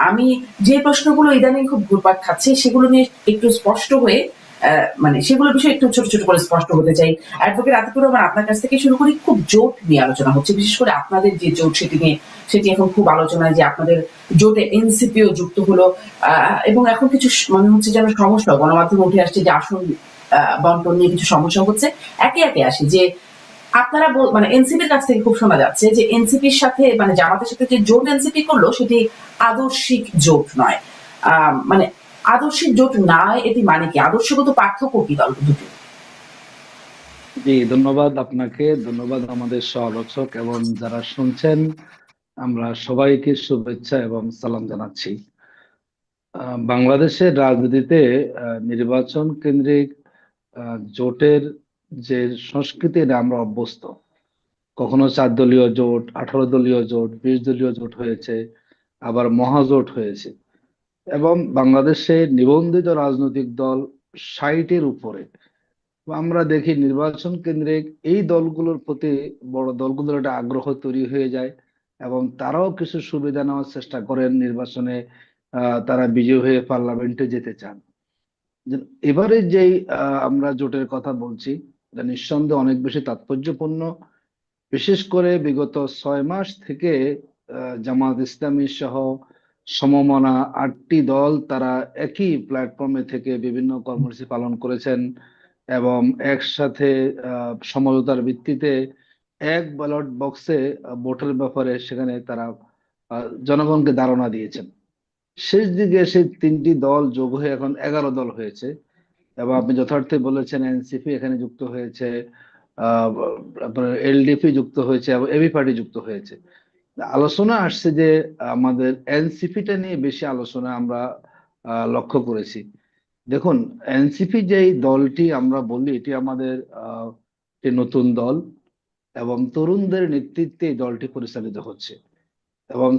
আমি যে প্রশ্নগুলো ইদানিং খুব ঘুরপাক খাচ্ছে সেগুলো নিয়ে একটু স্পষ্ট হয়ে মানে সেগুলো বিষয়ে একটু ছোট ছোট করে স্পষ্ট হতে চাই। অ্যাডভোকেট আতিকুর রহমান, আপনার কাছ থেকে শুরু করি। খুব জোট নিয়ে আলোচনা হচ্ছে, বিশেষ করে আপনাদের যে জোট সেটি নিয়ে, সেটি এখন খুব আলোচনায় যে আপনাদের জোটে এনসিপিও যুক্ত হলো। এবং এখন কিছু মনে হচ্ছে যেন সমস্যা গণমাধ্যমে উঠে আসছে যে আসন বন্টন নিয়ে কিছু সমস্যা হচ্ছে। একে একে আসি যে আপনারা মানে এনসিপির কাছ থেকে খুব শোনা যাচ্ছে যে এনসিপির সাথে মানে জামাতের সাথে যে জোট এনসিপি করলো সেটি আদর্শিক জোট নয়। মানে আদর্শিক জোট নয়, এটি মানে কি? আদর্শগত পার্থক্য কি দল দুটি? জি, ধন্যবাদ আপনাকে, ধন্যবাদ আমাদের সহ-আলোচক এবং যারা শুনছেন। আমরা সবাইকে শুভেচ্ছা এবং সালাম জানাচ্ছি। বাংলাদেশের রাজনীতিতে নির্বাচন কেন্দ্রিক জোটের যে সংস্কৃতি আমরা অভ্যস্ত। কখনো 4 দলীয় জোট, 18 দলীয় জোট, 20 দলীয় জোট হয়েছে, আবার মহাজোট হয়েছে। এবং বাংলাদেশে নিবন্ধিত রাজনৈতিক দল 60-এর উপরে। আমরা দেখি নির্বাচন কেন্দ্রিক এই দলগুলোর প্রতি বড় দলগুলোর একটা আগ্রহ তৈরি হয়ে যায় এবং তারাও কিছু সুবিধা নেওয়ার চেষ্টা করেন নির্বাচনে। তারা বিজয়ী হয়ে পার্লামেন্টে যেতে চান। এবারে যেই আমরা জোটের কথা বলছি, এটা নিঃসন্দেহে অনেক বেশি তাৎপর্যপূর্ণ। বিশেষ করে বিগত 6 মাস থেকে জামাত ইসলামী সহ সমমনা 8টি দল তারা একই প্ল্যাটফর্মে থেকে বিভিন্ন কর্মসূচি পালন করেছেন এবং একসাথে সমঝোতার ভিত্তিতে এক ব্যালট বক্সে ভোটের ব্যাপারে সেখানে তারা জনগণকে ধারণা দিয়েছেন। শেষ দিকে সেই 3টি দল যোগ হয়ে এখন 11 দল হয়েছে এবং আপনি যথার্থই বলেছেন, এনসিপি এখানে যুক্ত হয়েছে, আহ আপনার এলডিপি যুক্ত হয়েছে এবং এবি পার্টি যুক্ত হয়েছে। আলোচনা আসছে যে আমাদের এনসিপিটা নিয়ে বেশি আলোচনা আমরা লক্ষ্য করেছি। দেখুন, এনসিপি যেই দলটি আমরা বলি, এটি আমাদের একটি নতুন দল এবং তরুণদের নেতৃত্বে এই দলটি পরিচালিত হচ্ছে। এবং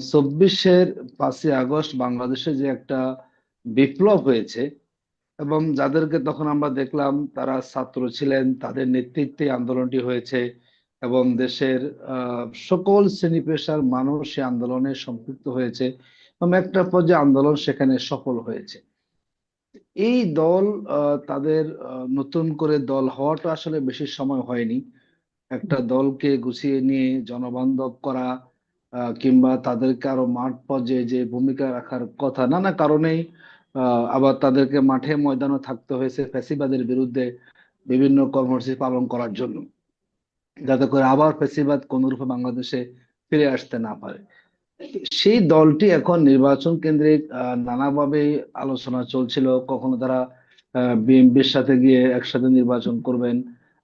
5ই আগস্ট বাংলাদেশে যে একটা বিপ্লব হয়েছে এবং যাদেরকে তখন আমরা দেখলাম তারা ছাত্র ছিলেন, তাদের নেতৃত্বে আন্দোলনটি হয়েছে এবং দেশের সকল শ্রেণী পেশার মানুষ সে আন্দোলনে সম্পৃক্ত হয়েছে এবং একটা পর্যায়ে আন্দোলন সেখানে সফল হয়েছে। এই দল তাদের নতুন করে দল হওয়াটা আসলে বেশি সময় হয়নি। একটা দলকে গুছিয়ে নিয়ে জনবান্ধব করা কিংবা তাদেরকে আরো মাঠ পর্যায়ে যে ভূমিকা রাখার কথা নানা কারণেই আবার তাদেরকে মাঠে ময়দানে থাকতে হয়েছে ফ্যাসিবাদের বিরুদ্ধে বিভিন্ন কর্মসূচি পালন করার জন্য, যাতে করে আবার ফ্যাসিবাদ কোন রূপে বাংলাদেশে ফিরে আসতে না পারে। সেই দলটি এখন নির্বাচন কেন্দ্রিক নানাভাবে আলোচনা চলছিল। কখনো তারা বিএনপির সাথে গিয়ে একসাথে নির্বাচন করবেন,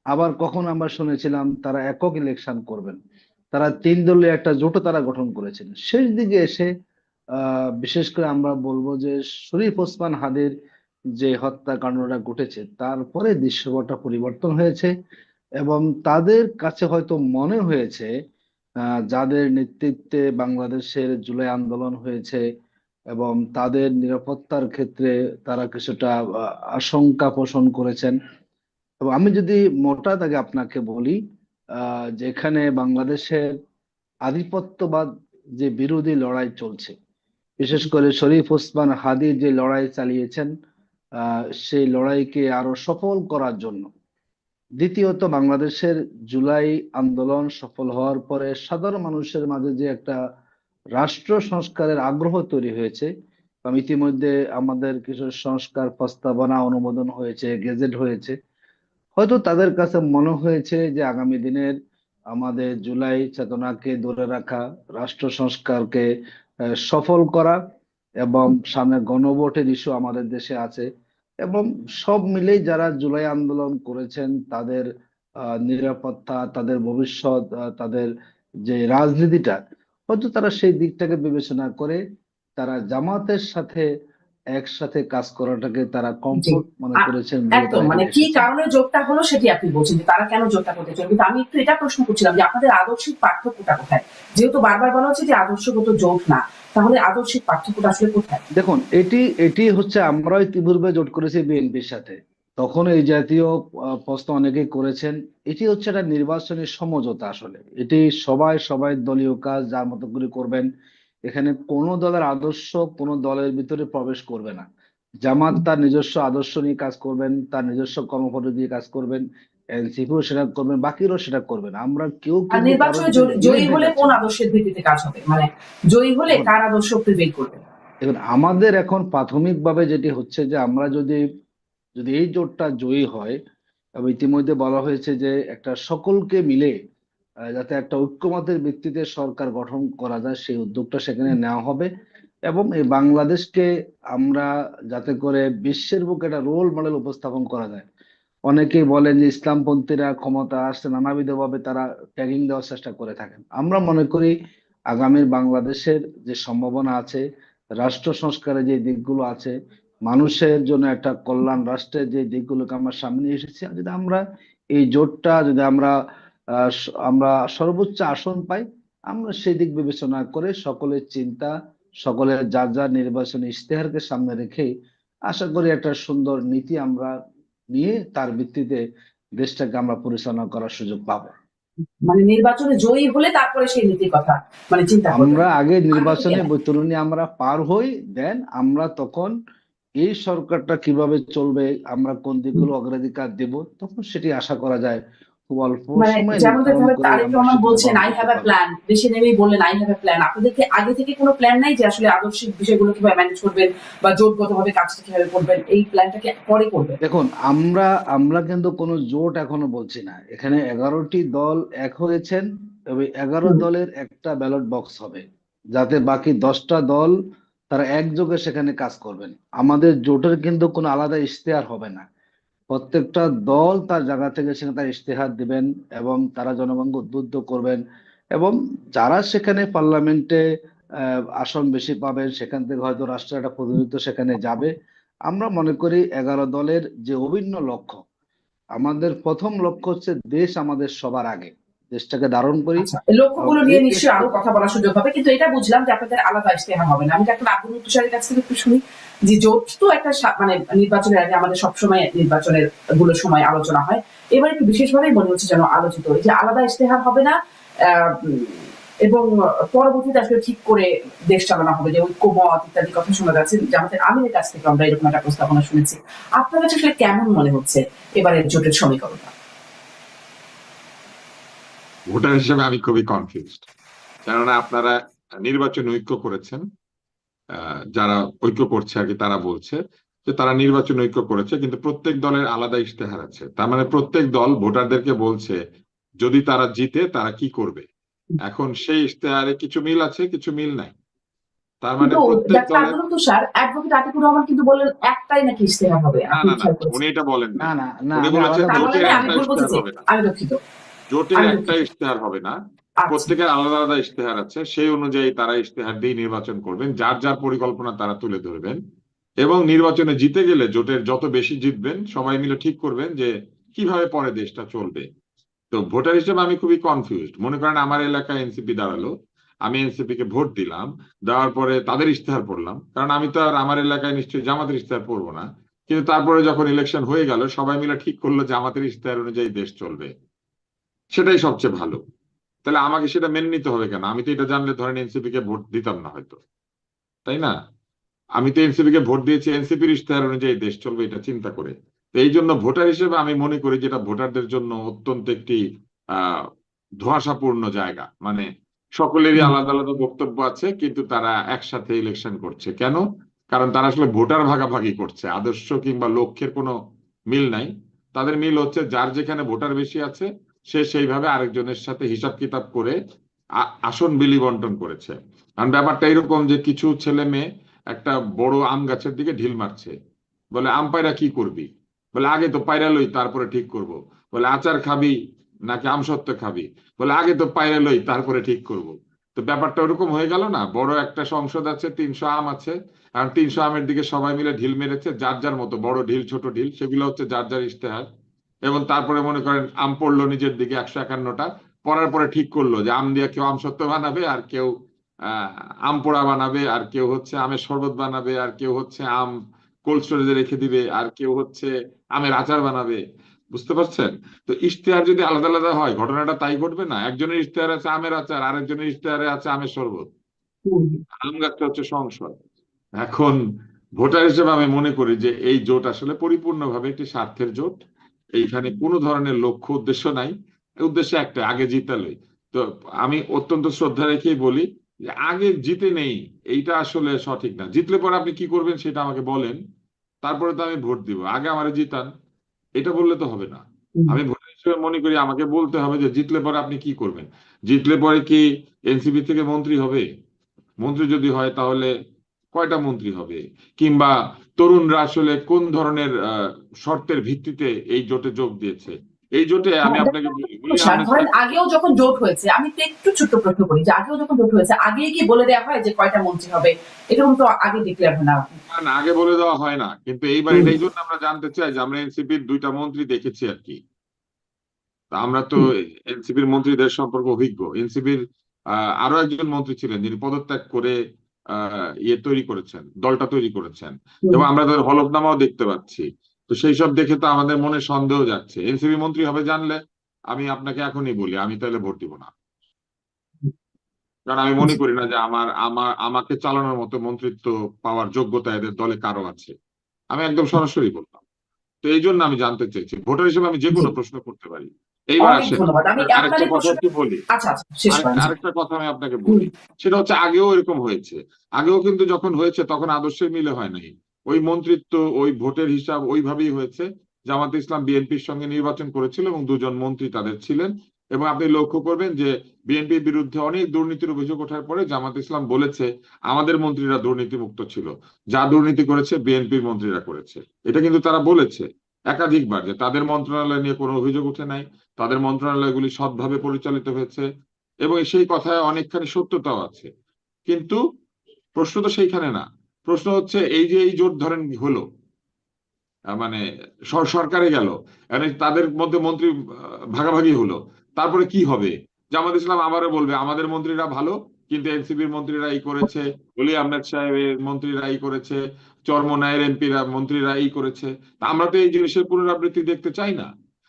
আবার কখনো আমরা শুনেছিলাম তারা একক ইলেকশন করবেন। তারা 3 দলীয় একটা জোটও তারা গঠন করেছেন। শেষ দিকে এসে বিশেষ করে আমরা বলবো যে শরীফ ওসমান হাদির যে হত্যাকাণ্ডটা ঘটেছে তারপরে দৃশ্যপটটা পরিবর্তন হয়েছে এবং তাদের কাছে হয়তো মনে হয়েছে যাদের নেতৃত্বে বাংলাদেশের জুলাই আন্দোলন হয়েছে এবং তাদের নিরাপত্তার ক্ষেত্রে তারা কিছুটা আশঙ্কা পোষণ করেছেন। এবং আমি যদি মোটা দাগে আপনাকে বলি, যেখানে বাংলাদেশের আধিপত্যবাদ যে বিরোধী লড়াই চলছে, বিশেষ করে শরীফ ওসমান হাদি যে লড়াই চালিয়েছেন, সেই লড়াইকে আরো সফল করার জন্য। দ্বিতীয়ত, বাংলাদেশের জুলাই আন্দোলন সফল হওয়ার পরে সাধারণ মানুষের মাঝে যে একটা রাষ্ট্র সংস্কারের আগ্রহ তৈরি হয়েছে এবং ইতিমধ্যে আমাদের কিছু সংস্কার প্রস্তাবনা অনুমোদন হয়েছে, গেজেট হয়েছে। হয়তো তাদের কাছে মনে হয়েছে যে আগামী দিনের আমাদের জুলাই চেতনাকে ধরে রাখা, রাষ্ট্র সংস্কারকে সফল করা এবং সামনে গণভোটের ইস্যু আমাদের দেশে আছে এবং সব মিলেই যারা জুলাই আন্দোলন করেছেন তাদের নিরাপত্তা, তাদের ভবিষ্যৎ, তাদের যে রাজনীতিটা, হয়তো তারা সেই দিকটাকে বিবেচনা করে তারা জামাতের সাথে একসাথে কাজ করাটাকে তারা জি। কমফোর্ট মনে আ- করেছেন বলে একদম, তারা মানে এখানে কি এসেছেন। কারণে জোটটা হলো সেটি আপনি বলছেন যে তারা কেন জোটটা করতে চান, কিন্তু আমি একটু এটা প্রশ্ন করছিলাম যে আপনাদের আদর্শিক পার্থক্যটা কোথায়? যেহেতু বারবার বলা হচ্ছে যে আদর্শগত জোট না, তাহলে আদর্শিক পার্থক্যটা আসলে কোথায়? দেখুন, এটি এটি হচ্ছে আমরা ইতিপূর্বে জোট করেছি বিএনপির সাথে, তখন এই জাতীয় প্রশ্ন অনেকেই করেছেন। এটি হচ্ছে একটা নির্বাচনী সমঝোতা। আসলে এটি সবাই সবাই দলীয় কাজ যার মতো করে করবেন, এখানে কোনো দলের আদর্শ কোনো দলের ভিতরে প্রবেশ করবে না। জামাত তার নিজস্ব আদর্শ নিয়ে কাজ করবেন, তার নিজস্ব কর্মপদ্ধতি দিয়ে কাজ করবেন, এনসিপিও সেটা করবেন, বাকিরাও সেটা করবেন। আমরা কেউ আর কিন্তু কারোর নির্বাচনে ভিতরে ঢিলে জয়ী ঢুকে হলে যাচ্ছি কোন না। আদর্শের ভিত্তিতে কাজ হবে, মানে জয়ী হলে দেখুন, কার আদর্শ প্রিভেল করবে? দেখুন আমাদের এখন প্রাথমিকভাবে যেটি হচ্ছে যে আমরা যদি যদি এই জোটটা জয়ী হয়, এবং ইতিমধ্যে বলা হয়েছে যে একটা সকলকে মিলে যাতে একটা ঐক্যমতের ভিত্তিতে সরকার গঠন করা যায় সেই উদ্যোগটা সেখানে নেওয়া হবে। এবং এই বাংলাদেশকে আমরা যাতে করে বিশ্বের বুকে একটা রোল মডেল উপস্থাপন করা যায়। অনেকেই বলেন যে ইসলামপন্থীরা ক্ষমতা আসছে নানাবিধ ভাবে তারা ট্যাগিং দেওয়ার চেষ্টা করে থাকেন। আমরা মনে করি আগামীর বাংলাদেশের যে সম্ভাবনা আছে, রাষ্ট্র সংস্কারের যে দিকগুলো আছে, মানুষের জন্য একটা কল্যাণ রাষ্ট্রের যে দিকগুলোকে আমরা সামনে নিয়ে এসেছি, আর যদি আমরা এই জোটটা যদি আমরা সর্বোচ্চ আসন পাই, আমরা সেই দিক বিবেচনা করে সকলের চিন্তা, সকলের যার যার নির্বাচনী ইশতেহারকে সামনে রেখে আশা করি একটা সুন্দর নীতি আমরা নিয়ে তার ভিত্তিতে দেশটাকে আমরা পরিচালনা করার সুযোগ পাবো। মানে নির্বাচনে জয়ী হলে তারপরে সেই নীতির কথা মানে চিন্তা করবেন? আমরা আগে আগে থেকে নির্বাচনে না? বৈতরণী আমরা পার হই, দেন আমরা তখন এই সরকারটা কিভাবে চলবে, আমরা কোন দিকগুলো অগ্রাধিকার দেব, তখন সেটি আশা করা যায় খুব অল্প মানে সময় যেমন নির্ধারণ ধরো করে তারেক আমরা রহমান সেটি বলছেন গ্রহণ আই করতে হ্যাভ এ পারবো। প্ল্যান, দেশে নেমেই বললেন আই হ্যাভ এ প্ল্যান। আপনাদেরকে আগে থেকে কোনো প্ল্যান নাই যে আসলে আদর্শিক বিষয়গুলো কিভাবে ম্যানেজ করবেন বা জোটগতভাবে কাজটা কিভাবে করবেন? এই প্ল্যানটাকে পরে করবেন? দেখুন, আমরা আমরা কিন্তু কোনো জোট এখনো বলছি না। এখানে 11টি দল এক হয়েছেন, তবে 11 হুম। দলের একটা ব্যালট বক্স হবে, যাতে বাকি 10টা দল তারা একযোগে সেখানে কাজ করবেন। আমাদের জোটের কিন্তু কোনো আলাদা ইশতেহার হবে না। প্রত্যেকটা দল তার জায়গা থেকে সেখানে তার ইশতেহার দিবেন এবং তারা জনগণকে উদ্বুদ্ধ করবেন। এবং যারা সেখানে পার্লামেন্টে আসন বেশি পাবেন, সেখান থেকে হয়তো রাষ্ট্রের একটা প্রতিনিধিত্ব সেখানে যাবে। আমরা মনে করি 11 দলের যে অভিন্ন লক্ষ্য, আমাদের প্রথম লক্ষ্য হচ্ছে দেশ আমাদের সবার আগে, দেশটাকে ধারণ করি। আচ্ছা, এই এবং লক্ষ্যগুলো নিয়ে এই নিশ্চয়ই দেশটা আরো কথা বলার সুযোগ হবে, কিন্তু এটা বুঝলাম যে আপনাদের আলাদা ইশতেহার হবে না। আমি ডাক্তার আব্দুল তুষারের কাছ থেকে একটু শুনি যে জোট তো একটা মানে নির্বাচনের আগে আমাদের সবসময় নির্বাচনের গুলোর সময় আলোচনা হয়, এবার একটু বিশেষভাবে মনে হচ্ছে যেন আলোচিত যে আলাদা ইশতেহার হবে না। এবং পরবর্তীতে আসলে ঠিক করে দেশ চালানো হবে, যে ঐক্যমত ইত্যাদি কথা শোনা যাচ্ছে, যে আমাদের আমিরের কাছ থেকে আমরা এরকম একটা প্রস্তাবনা শুনেছি। আপনার কাছে আসলে কেমন মনে হচ্ছে এবারের জোটের সমীকরণটা? ভোটার হিসেবে আমি খুবই কনফিউজড, কেননা আপনারা নির্বাচন ঐক্য করেছেন। যারা ঐক্য করছে আর কি তারা বলছে যে তারা নির্বাচন ঐক্য করেছে, কিন্তু প্রত্যেক দলের আলাদা ইশতেহার আছে। তার মানে প্রত্যেক দল ভোটারদেরকে বলছে যদি তারা জিতে তারা কি করবে। এখন সেই ইশতেহারে কিছু মিল আছে, কিছু মিল নাই। তার মানে কিন্তু প্রত্যেক ডাক্তার দলের আব্দুল তুষার, অ্যাডভোকেট আতিকুর রহমান কিন্তু বললেন একটাই নাকি ইশতেহার হবে, না আপনি না না, খেয়াল করেছেন? উনি এটা বলেন না নাই। না না, উনি আমি বলেছেন আলাদা তার মানে বলছি। জোটের আমি একটা ভুল ইশতেহার বুঝেছি, হবে না, আমি দুঃখিত। জোটের আমি একটা দুঃখিত। ইশতেহার হবে না, আচ্ছা। প্রত্যেকের আলাদা আলাদা ইশতেহার আছে। সেই অনুযায়ী তারা ইশতেহার দিয়ে নির্বাচন করবেন, যার যার পরিকল্পনা তারা তুলে ধরবেন। এবং নির্বাচনে জিতে গেলে জোটের যত বেশি জিতবেন সবাই মিলে ঠিক করবেন যে কিভাবে পরে দেশটা চলবে। তো ভোটার হিসেবে আমি খুবই কনফিউজড। মনে করেন আমার এলাকায় এনসিপি দাঁড়ালো, আমি এনসিপি কে ভোট দিলাম, দেওয়ার পরে তাদের ইশতেহার পড়লাম, কারণ আমি তো আর আমার এলাকায় নিশ্চয়ই জামাতের ইশতেহার পড়বো না। কিন্তু তারপরে যখন ইলেকশন হয়ে গেল সবাই মিলে ঠিক করলো জামাতের ইশতেহার অনুযায়ী দেশ চলবে, সেটাই সবচেয়ে ভালো। তাহলে আমাকে সেটা মেনে নিতে হবে কেন? আমি তো এটা জানলে ধরেন এনসিপি কে ভোট দিতাম না হয়তো, তাই না? আমি তো এনসিপি কে ভোট দিয়েছি এনসিপির ইশতেহার অনুযায়ী দেশ চলবে এটা চিন্তা করে। তো এই জন্য ভোটার হিসেবে আমি মনে করি যেটা ভোটারদের জন্য অত্যন্ত একটি আহ ধোঁয়াশাপূর্ণ জায়গা। মানে সকলেরই হুম। আলাদা আলাদা বক্তব্য আছে, কিন্তু তারা একসাথে ইলেকশন করছে কেন? কারণ তারা আসলে ভোটার ভাগাভাগি করছে, আদর্শ কিংবা লক্ষ্যের কোনো মিল নাই। তাদের মিল হচ্ছে যার যেখানে ভোটার বেশি আছে সে সেইভাবে আরেকজনের সাথে হিসাব কিতাব করে আসন বিলি বন্টন করেছে। কারণ ব্যাপারটা এরকম যে কিছু ছেলে মেয়ে একটা বড় আম গাছের দিকে ঢিল মারছে, বলে আম পায়রা কি করবি? বলে আগে তো পায়রা লই তারপরে ঠিক করব। বলে আচার খাবি নাকি আমসত্ত্ব খাবি? বলে আগে তো পায়রা লই তারপরে ঠিক করব। তো ব্যাপারটা ওরকম হয়ে গেল না? বড় একটা সংসদ আছে, 300 আম আছে, আর 300 আমের দিকে সবাই মিলে ঢিল মেরেছে যার যার মতো, বড় ঢিল ছোট ঢিল সেগুলো হচ্ছে যার যার ইশতেহার। এবং তারপরে মনে করেন আম পড়লো নিজের দিকে 151টা, পড়ার পরে ঠিক করলো যে আম দিয়ে কেউ আমসত্ত্ব বানাবে, আর কেউ আহ আম পোড়া বানাবে, আর কেউ হচ্ছে আমের শরবত বানাবে, আর কেউ হচ্ছে আম কোল্ড স্টোরেজে রেখে দিবে, আর কেউ হচ্ছে আমের আচার বানাবে। বুঝতে পারছেন? তো ইশতেহার যদি আলাদা আলাদা হয় ঘটনাটা তাই ঘটবে না? একজনের ইশতেহারে আছে আমের আচার, আরেকজনের ইশতেহারে আছে আমের শরবত। হুম। আম গাছটা হচ্ছে সংসদ। এখন ভোটার হিসেবে আমি মনে করি যে এই জোট আসলে পরিপূর্ণভাবে একটি স্বার্থের জোট। এইখানে কোনো ধরনের লক্ষ্য উদ্দেশ্য নাই, উদ্দেশ্য একটা, আগে জিতালই। তো আমি অত্যন্ত শ্রদ্ধা রেখেই বলি যে আগে জিতে নেই, এইটা আসলে সঠিক না। জিতলে পরে আপনি কি করবেন সেটা আমাকে বলেন, তারপরে তো আমি ভোট দিব। আগে আমারে জিতান, এটা বললে তো হবে না। হুম। আমি ভোটার হিসেবে মনে করি আমাকে বলতে হবে যে জিতলে পরে আপনি কি করবেন। জিতলে পরে কি এনসিপি থেকে মন্ত্রী হবে? মন্ত্রী যদি হয় তাহলে কয়টা মন্ত্রী হবে? কিংবা তরুণরা আসলে কোন ধরনের শর্তের ভিত্তিতে এই জোটে যোগ দিয়েছে? এই জোটে আমি হ্যাঁ, আপনাকে দেখেন, বলি, ওলি তুষার, আহমেদ ধরেন সাহেব। আগেও যখন জোট হয়েছে, আমি তো একটু ছোট্ট প্রশ্ন করি যে আগেও যখন জোট হয়েছে, আগেই কি বলে দেওয়া হয় যে কয়টা মন্ত্রী হবে? এরকম তো আগে ডিক্লেয়ার হয় না। না, না, আগে বলে দেওয়া হয় না, কিন্তু এইবার হুম। এটাই জন্য আমরা জানতে চাই যে আমরা এনসিপির দুইটা মন্ত্রী দেখেছি আর কি। তা আমরা তো হুম। এনসিপির মন্ত্রীদের সম্পর্কে অভিজ্ঞ। এনসিপির আরো একজন মন্ত্রী ছিলেন যিনি পদত্যাগ করে ইয়ে তৈরি করেছেন, দলটা তৈরি করেছেন, হুম। এবং আমরা তাদের হলফনামাও দেখতে পাচ্ছি। তো সেই সব দেখে তো আমাদের মনে সন্দেহ যাচ্ছে। এনসিপি মন্ত্রী হবে জানলে আমি আপনাকে এখনই বলি আমি তাহলে ভোট দিব না। কারণ আমি মনে করি না যে আমার আমার আমাকে চালানোর মতো মন্ত্রিত্ব পাওয়ার যোগ্যতা এদের দলে কারো আছে। আমি একদম সরাসরি বললাম। তো এই জন্য আমি জানতে চাইছি, ভোটার হিসেবে আমি যে জি, কোনো প্রশ্ন করতে পারি। এইবার অনেক আসেন, ধন্যবাদ। আমি আপনার আরেকটা এই কথা প্রশ্নটা, একটু বলি। আচ্ছা আচ্ছা, শেষ করেন। জি। আরেকটা কথা আমি আপনাকে হুম। বলি, সেটা হচ্ছে আগেও এরকম হয়েছে। আগেও কিন্তু যখন হয়েছে তখন আদর্শের মিলে হয় নাই। ওই মন্ত্রিত্ব, ওই ভোটের হিসাব ওইভাবেই হয়েছে। জামাতে ইসলাম বিএনপির সঙ্গে নির্বাচন করেছিল এবং দুজন মন্ত্রী তাদের ছিলেন। এবং আপনি লক্ষ্য করবেন যে বিএনপির বিরুদ্ধে অনেক দুর্নীতির অভিযোগ ওঠার পরে জামাত ইসলাম বলেছে আমাদের মন্ত্রীরা দুর্নীতিমুক্ত ছিল, যা দুর্নীতি করেছে বিএনপির মন্ত্রীরা করেছে। এটা কিন্তু তারা বলেছে একাধিকবার যে তাদের মন্ত্রণালয় নিয়ে কোনো অভিযোগ ওঠে নাই, তাদের মন্ত্রণালয়গুলি সৎভাবে পরিচালিত হয়েছে, এবং সেই কথায় অনেকখানি সত্যতাও আছে। কিন্তু প্রশ্ন তো সেইখানে না। প্রশ্ন হচ্ছে এই যে এই জোট ধরেন হলো, মানে সরকারে গেল, মানে তাদের মধ্যে মন্ত্রী ভাগাভাগি হলো, তারপরে কি হবে? জামাত ইসলাম আবারও বলবে আমাদের মন্ত্রীরা ভালো, কিন্তু এনসিপির মন্ত্রীরা এই করেছে, ওলি আহমেদ সাহেবের মন্ত্রীরা এই করেছে, চরমোনাইয়ের এমপিরা মন্ত্রীরা এই করেছে। তা আমরা তো এই জিনিসের পুনরাবৃত্তি দেখতে চাই না।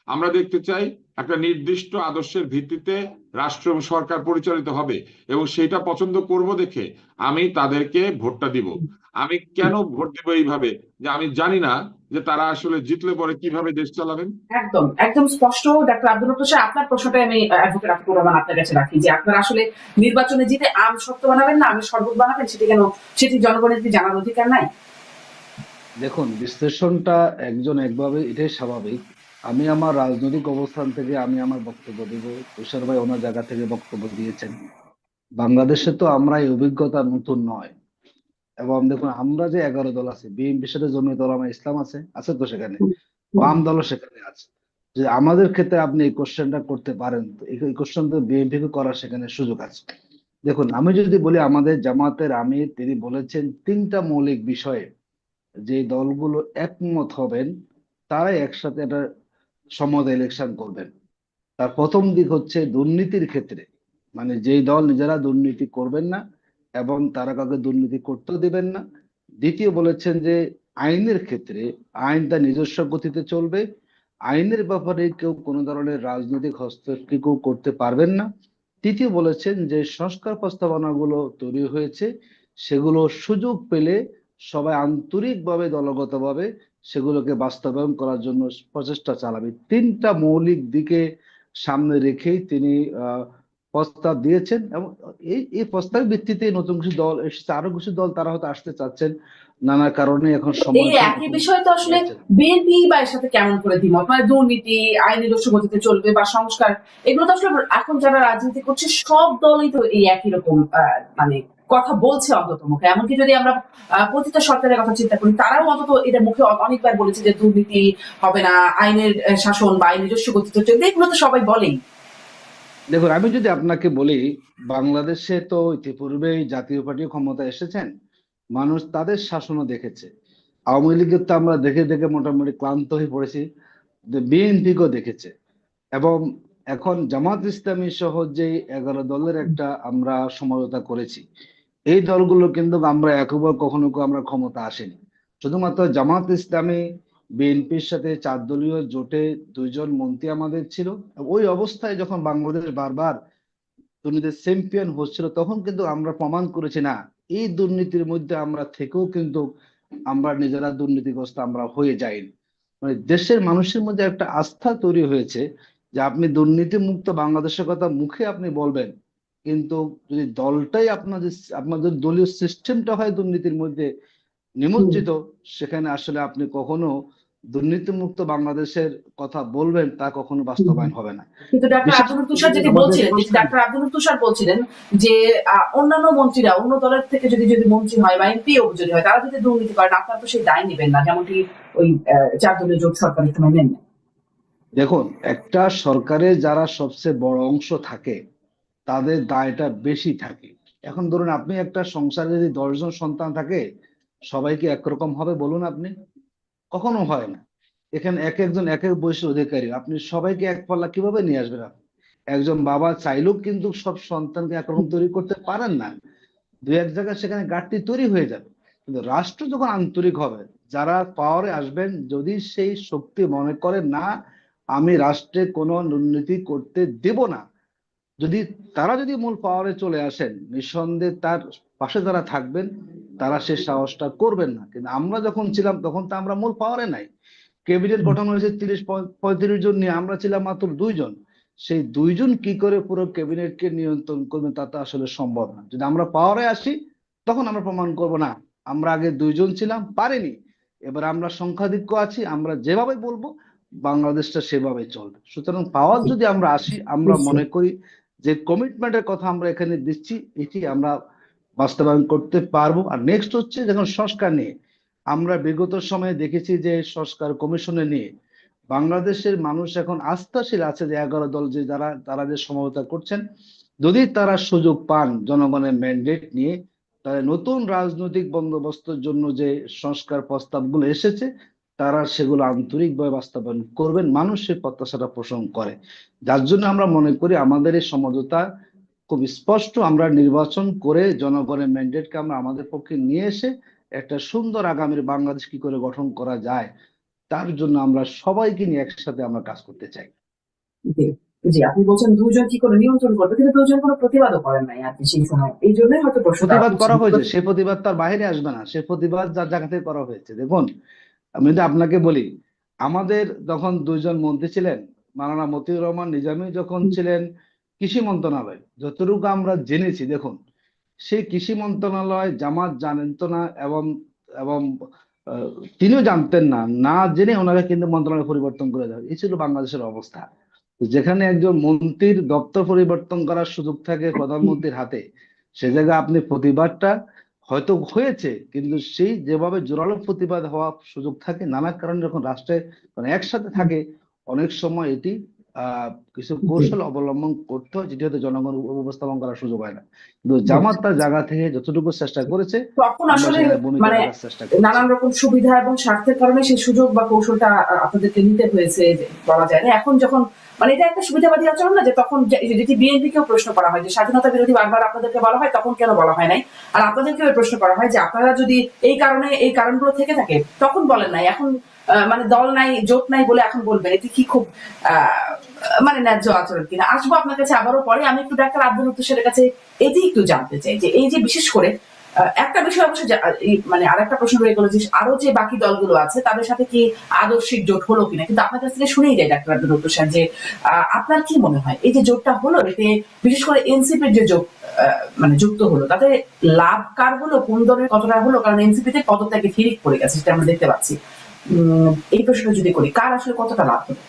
আমরা দেখতে চাই একটা নির্দিষ্ট আদর্শের ভিত্তিতে রাষ্ট্র এবং সরকার পরিচালিত হবে, এবং সেটা পছন্দ করব দেখে আমি তাদেরকে ভোটটা দিব। আমি কেন ভোট দিব এইভাবে যে আমি জানি না যে তারা আসলে জিতলে পরে কিভাবে দেশ চালাবেন। একদম একদম স্পষ্ট। ডাক্তার আব্দুল লতিফ স্যার, আপনার প্রশ্নটাই আমি অ্যাডভোকেট আতিকুর রহমান আপনার কাছে রাখি যে আপনারা আসলে নির্বাচনে জিতে আম সত্য বানাবেন না আমের শরবত বানাবেন, সেটি কেন, সেটি জনগণের কি জানার অধিকার নাই? দেখুন, বিশ্লেষণটা একজন একভাবে, এটাই স্বাভাবিক। আমি আমার রাজনৈতিক অবস্থান থেকে আমি আমার বক্তব্য দেব, তুষার ভাই ওনার জায়গা থেকে বক্তব্য দিয়েছেন। বাংলাদেশে তো আমরা এই অভিজ্ঞতা নতুন নয়। এবং দেখুন, আমরা যে 11 দল আছে, বিএনপির সাথে জমিয়ত উলামা ইসলাম আছে, আছে তো সেখানে, হুম। হুম। বাম দলও সেখানে আছে। যে আমাদের ক্ষেত্রে আপনি এই কোশ্চেনটা করতে পারেন, তো এই কোশ্চেন তো বিএনপি কে করার সেখানে সুযোগ আছে। দেখুন, আমি যদি বলি আমাদের জামাতের আমির তিনি বলেছেন তিনটা মৌলিক বিষয়ে যে দলগুলো একমত হবেন তারাই একসাথে একটা সমঝোতা ইলেকশন করবেন। তার প্রথম দিক হচ্ছে দুর্নীতির ক্ষেত্রে, মানে যেই দল নিজেরা দুর্নীতি করবেন না এবং তারা কাউকে দুর্নীতি করতেও দিবেন না। দ্বিতীয় বলেছেন যে আইনের ক্ষেত্রে আইন তার নিজস্ব গতিতে চলবে, আইনের ব্যাপারে কেউ কোনো ধরনের রাজনৈতিক হস্তক্ষেপ কেউ করতে পারবেন না। তৃতীয় বলেছেন যে সংস্কার প্রস্তাবনাগুলো তৈরি হয়েছে সেগুলো সুযোগ পেলে সবাই আন্তরিকভাবে দলগতভাবে সেগুলোকে বাস্তবায়ন করার জন্য প্রচেষ্টা চালাবে। তিনটা মৌলিক দিকে সামনে রেখেই তিনি আহ প্রস্তাব দিয়েছেন, এবং এই এই প্রস্তাবের ভিত্তিতে নতুন কিছু দল এসেছে, আরো কিছু দল তারা হয়তো আসতে চাচ্ছেন, নানা কারণে এখন এই সময়টা একই এখন বিষয় তো আসলে যাচ্ছে না। বিএনপি বা এর সাথে কেমন করে দ্বিমত, মানে দুর্নীতি, আইন নিজস্ব গতিতে চলবে বা সংস্কার, এগুলো তো আসলে এখন যারা রাজনীতি করছে সব দলই তো এই একই রকম মানে কথা বলছে অন্তত মুখে। এমনকি যদি আমরা প্রতিটা সরকারের কথা চিন্তা করি, তারাও অন্তত এটা মুখে অনেকবার বলেছে যে দুর্নীতি হবে না, আইনের শাসন বা আইন নিজস্ব গতিতে চলবে, এগুলো তো সবাই বলেই। দেখুন, আমি যদি আপনাকে বলি, বাংলাদেশে তো ইতিপূর্বেই জাতীয় পার্টি ক্ষমতা এসেছেন, মানুষ তাদের শাসনও দেখেছে। আওয়ামী লীগের তো আমরা দেখে দেখে মোটামুটি ক্লান্ত হয়ে পড়েছি, বিএনপিকেও দেখেছে। এবং এখন জামাত ইসলামী সহ যে 11 দলের একটা আমরা সমঝোতা করেছি, এই দলগুলো কিন্তু আমরা একবার কখনো আমরা ক্ষমতা আসেনি। শুধুমাত্র জামাত ইসলামী বিএনপির সাথে 4 দলীয় জোটে 2 জন মন্ত্রী আমাদের ছিল। ওই অবস্থায় যখন বাংলাদেশ বারবার দুর্নীতির চ্যাম্পিয়ন হচ্ছিল, তখন কিন্তু আমরা প্রমাণ করেছি না, এই দুর্নীতির মধ্যে আমরা থেকেও কিন্তু আমরা নিজেরা দুর্নীতিগ্রস্ত আমরা হয়ে যাইনি। মানে দেশের মানুষের মধ্যে একটা আস্থা তৈরি হয়েছে যে আপনি দুর্নীতি মুক্ত বাংলাদেশের কথা মুখে আপনি বলবেন, কিন্তু যদি দলটাই আপনাদের দলীয় সিস্টেমটা হয় দুর্নীতির মধ্যে নিমজ্জিত, সেখানে আসলে আপনি কখনো দুর্নীতিমুক্ত বাংলাদেশের কথা বলবেন তা কখনো বাস্তবায়ন হবে না। কিন্তু ডাক্তার বিশেষ আব্দুল করে তুষার যেটি আমাদের বলছিলেন, যেটি ডাক্তার আব্দুল তুষার বলছিলেন যে অন্যান্য মন্ত্রীরা অন্য দলের থেকে যদি মন্ত্রী হয় বা এমপিও যদি হয়, তারা যদি দুর্নীতি করেন, আপনারা তো সেই দায় নেবেন না, যেমনটি ওই 4 দলীয় জোট সরকারের সময় নেন না। দেখুন, একটা সরকারে যারা সবচেয়ে বড় অংশ থাকে তাদের দায়টা বেশি থাকে। এখন ধরুন আপনি একটা সংসারে যদি 10 জন সন্তান থাকে, সবাই কি একরকম হবে বলুন আপনি? কখনো হয় না। এখানে এক একজন এক এক বয়সের অধিকারী, আপনি সবাইকে এক পাল্লা কিভাবে নিয়ে আসবেন আপনি? একজন বাবা চাইলেও কিন্তু সব সন্তানকে একরকম তৈরি করতে পারেন না। দু এক জায়গায় সেখানে ঘাটতি তৈরি হয়ে যাবে। কিন্তু রাষ্ট্র যখন আন্তরিক হবে, যারা পাওয়ারে আসবেন, যদি সেই শক্তি মনে করে না আমি রাষ্ট্রে কোনো দুর্নীতি করতে দেব না, যদি তারা যদি মূল পাওয়ারে চলে আসেন, নিঃসন্দেহে তার পাশে যারা থাকবেন তারা সে সাহসটা করবেন না। কিন্তু আমরা যখন ছিলাম তখন তো আমরা মূল পাওয়ারে নাই। ক্যাবিনেট গঠন হয়েছে 30-35 জন নিয়ে, আমরা ছিলাম মাত্র 2 জন। সেই 2 জন কি করে পুরো ক্যাবিনেটকে নিয়ন্ত্রণ করবেন তা তো আসলে সম্ভব না। যদি আমরা পাওয়ারে আসি তখন আমরা প্রমাণ করব না আমরা আগে 2 জন ছিলাম, পারিনি, এবার আমরা সংখ্যাধিক্য আছি, আমরা যেভাবে বলবো বাংলাদেশটা সেভাবে চলবে। সুতরাং পাওয়ার যদি আমরা আসি, আমরা মনে করি যে কমিটমেন্টের কথা আমরা এখানে দিচ্ছি এটি আমরা বাস্তবায়ন করতে পারবো। আর নেক্সট হচ্ছে যখন সংস্কার নিয়ে, আমরা বিগত সময়ে দেখেছি যে সংস্কার কমিশনে নিয়ে বাংলাদেশের মানুষ এখন আস্থাশীল আছে যে 11 দল যে তারা যে সমঝোতা করছেন, যদি তারা সুযোগ পান জনগণের ম্যান্ডেট নিয়ে, তাহলে নতুন রাজনৈতিক বন্দোবস্তের জন্য যে সংস্কার প্রস্তাবগুলো এসেছে তারা সেগুলো আন্তরিকভাবে বাস্তবায়ন করবেন, মানুষ সেই প্রত্যাশাটা পোষণ করে। যার জন্য আমরা মনে করি আমাদের এই সমঝোতা খুব স্পষ্ট, আমরা নির্বাচন করে জনগণের ম্যান্ডেটকে আমরা আমাদের পক্ষে নিয়ে এসে একটা সুন্দর আগামীর বাংলাদেশ কি করে গঠন করা যায় তার জন্য আমরা সবাইকে নিয়ে একসাথে আমরা কাজ করতে চাই। জি, জি, আপনি বলছেন 2 জন কি করে নিয়ন্ত্রণ করবে, কিন্তু 2 জন কোনো প্রতিবাদও করেন নাই আর কি সেই সময়, এই জন্যই হয়তো প্রশ্নটা প্রতিবাদ করা হয়েছে, করছেন। সে প্রতিবাদ তার বাইরে আসবে না, সে প্রতিবাদ যার জায়গা থেকে করা হয়েছে। দেখুন, আমি যদি আপনাকে বলি, আমাদের যখন 2 জন মন্ত্রী ছিলেন, মাওলানা মতিউর রহমান নিজামী যখন ছিলেন কৃষি মন্ত্রণালয়, যতটুকু আমরা জেনেছি, দেখুন সেই কৃষি মন্ত্রণালয় জামাত জানেন তো না, এবং এবং তিনিও জানতেন না, না জেনে ওনারা কিন্তু মন্ত্রণালয় পরিবর্তন করে দেয়। এই ছিল বাংলাদেশের অবস্থা। যেখানে একজন মন্ত্রীর দপ্তর পরিবর্তন করার সুযোগ থাকে প্রধানমন্ত্রীর হাতে, সে জায়গায় আপনি প্রতিবাদটা হয়তো হয়েছে, কিন্তু সেই যেভাবে জোরালো প্রতিবাদ হওয়ার সুযোগ থাকে, নানা কারণে যখন রাষ্ট্রে একসাথে থাকে, অনেক সময় এটি কিছু কৌশল অবলম্বন করতে হয়, যেটি হয়তো জনগণ উপস্থাপন করার সুযোগ হয় না। কিন্তু জামাত তার জায়গা থেকে যতটুকু চেষ্টা করেছে, তখন আমরা আসলে সেখানে ভূমিকা মানে রাখার চেষ্টা করেছি। নানান রকম সুবিধা এবং স্বার্থের কারণে সেই সুযোগ বা কৌশলটা আপনাদেরকে নিতে হয়েছে বলা যায় না। এখন যখন মানে এটা একটা সুবিধাবাদী আচরণ না, যে তখন যেটি বিএনপি কেও প্রশ্ন করা হয় যে স্বাধীনতা বিরোধী বারবার আপনাদেরকে বলা হয়, তখন কেন বলা হয় নাই? আর আপনাদেরকেও প্রশ্ন করা হয় যে আপনারা যদি এই কারণগুলো থেকে থাকে তখন বলেন নাই, এখন মানে দল নাই জোট নাই বলে এখন বলবেন, এটি কি খুব মানে ন্যায্য আচরণ কিনা? আসবো আপনার কাছে আবারও পরে। আমি একটু ডাক্তার আব্দুল তুষারের কাছে এটি একটু জানতে চাই যে এই যে বিশেষ করে একটা বিষয় অবশ্যই মানে আরেকটা প্রশ্ন রয়ে গেল যে আরো যে বাকি দলগুলো আছে তাদের সাথে কি আদর্শিক জোট হলো কিনা, কিন্তু আপনার কাছ থেকে শুনেই যায় ডাক্তার আব্দুল তুষার যে আপনার কি মনে হয় এই যে জোটটা হলো, এতে বিশেষ করে এনসিপির যে জোট মানে যুক্ত হলো, তাতে লাভ কার হলো, কোন দলের কতটা হলো? কারণ এনসিপিতে পদত্যাগে হিরিক পড়ে গেছে, সেটা আমরা দেখতে পাচ্ছি। এই প্রশ্ন যদি করি, কার আসলে কতটা লাভ হলো?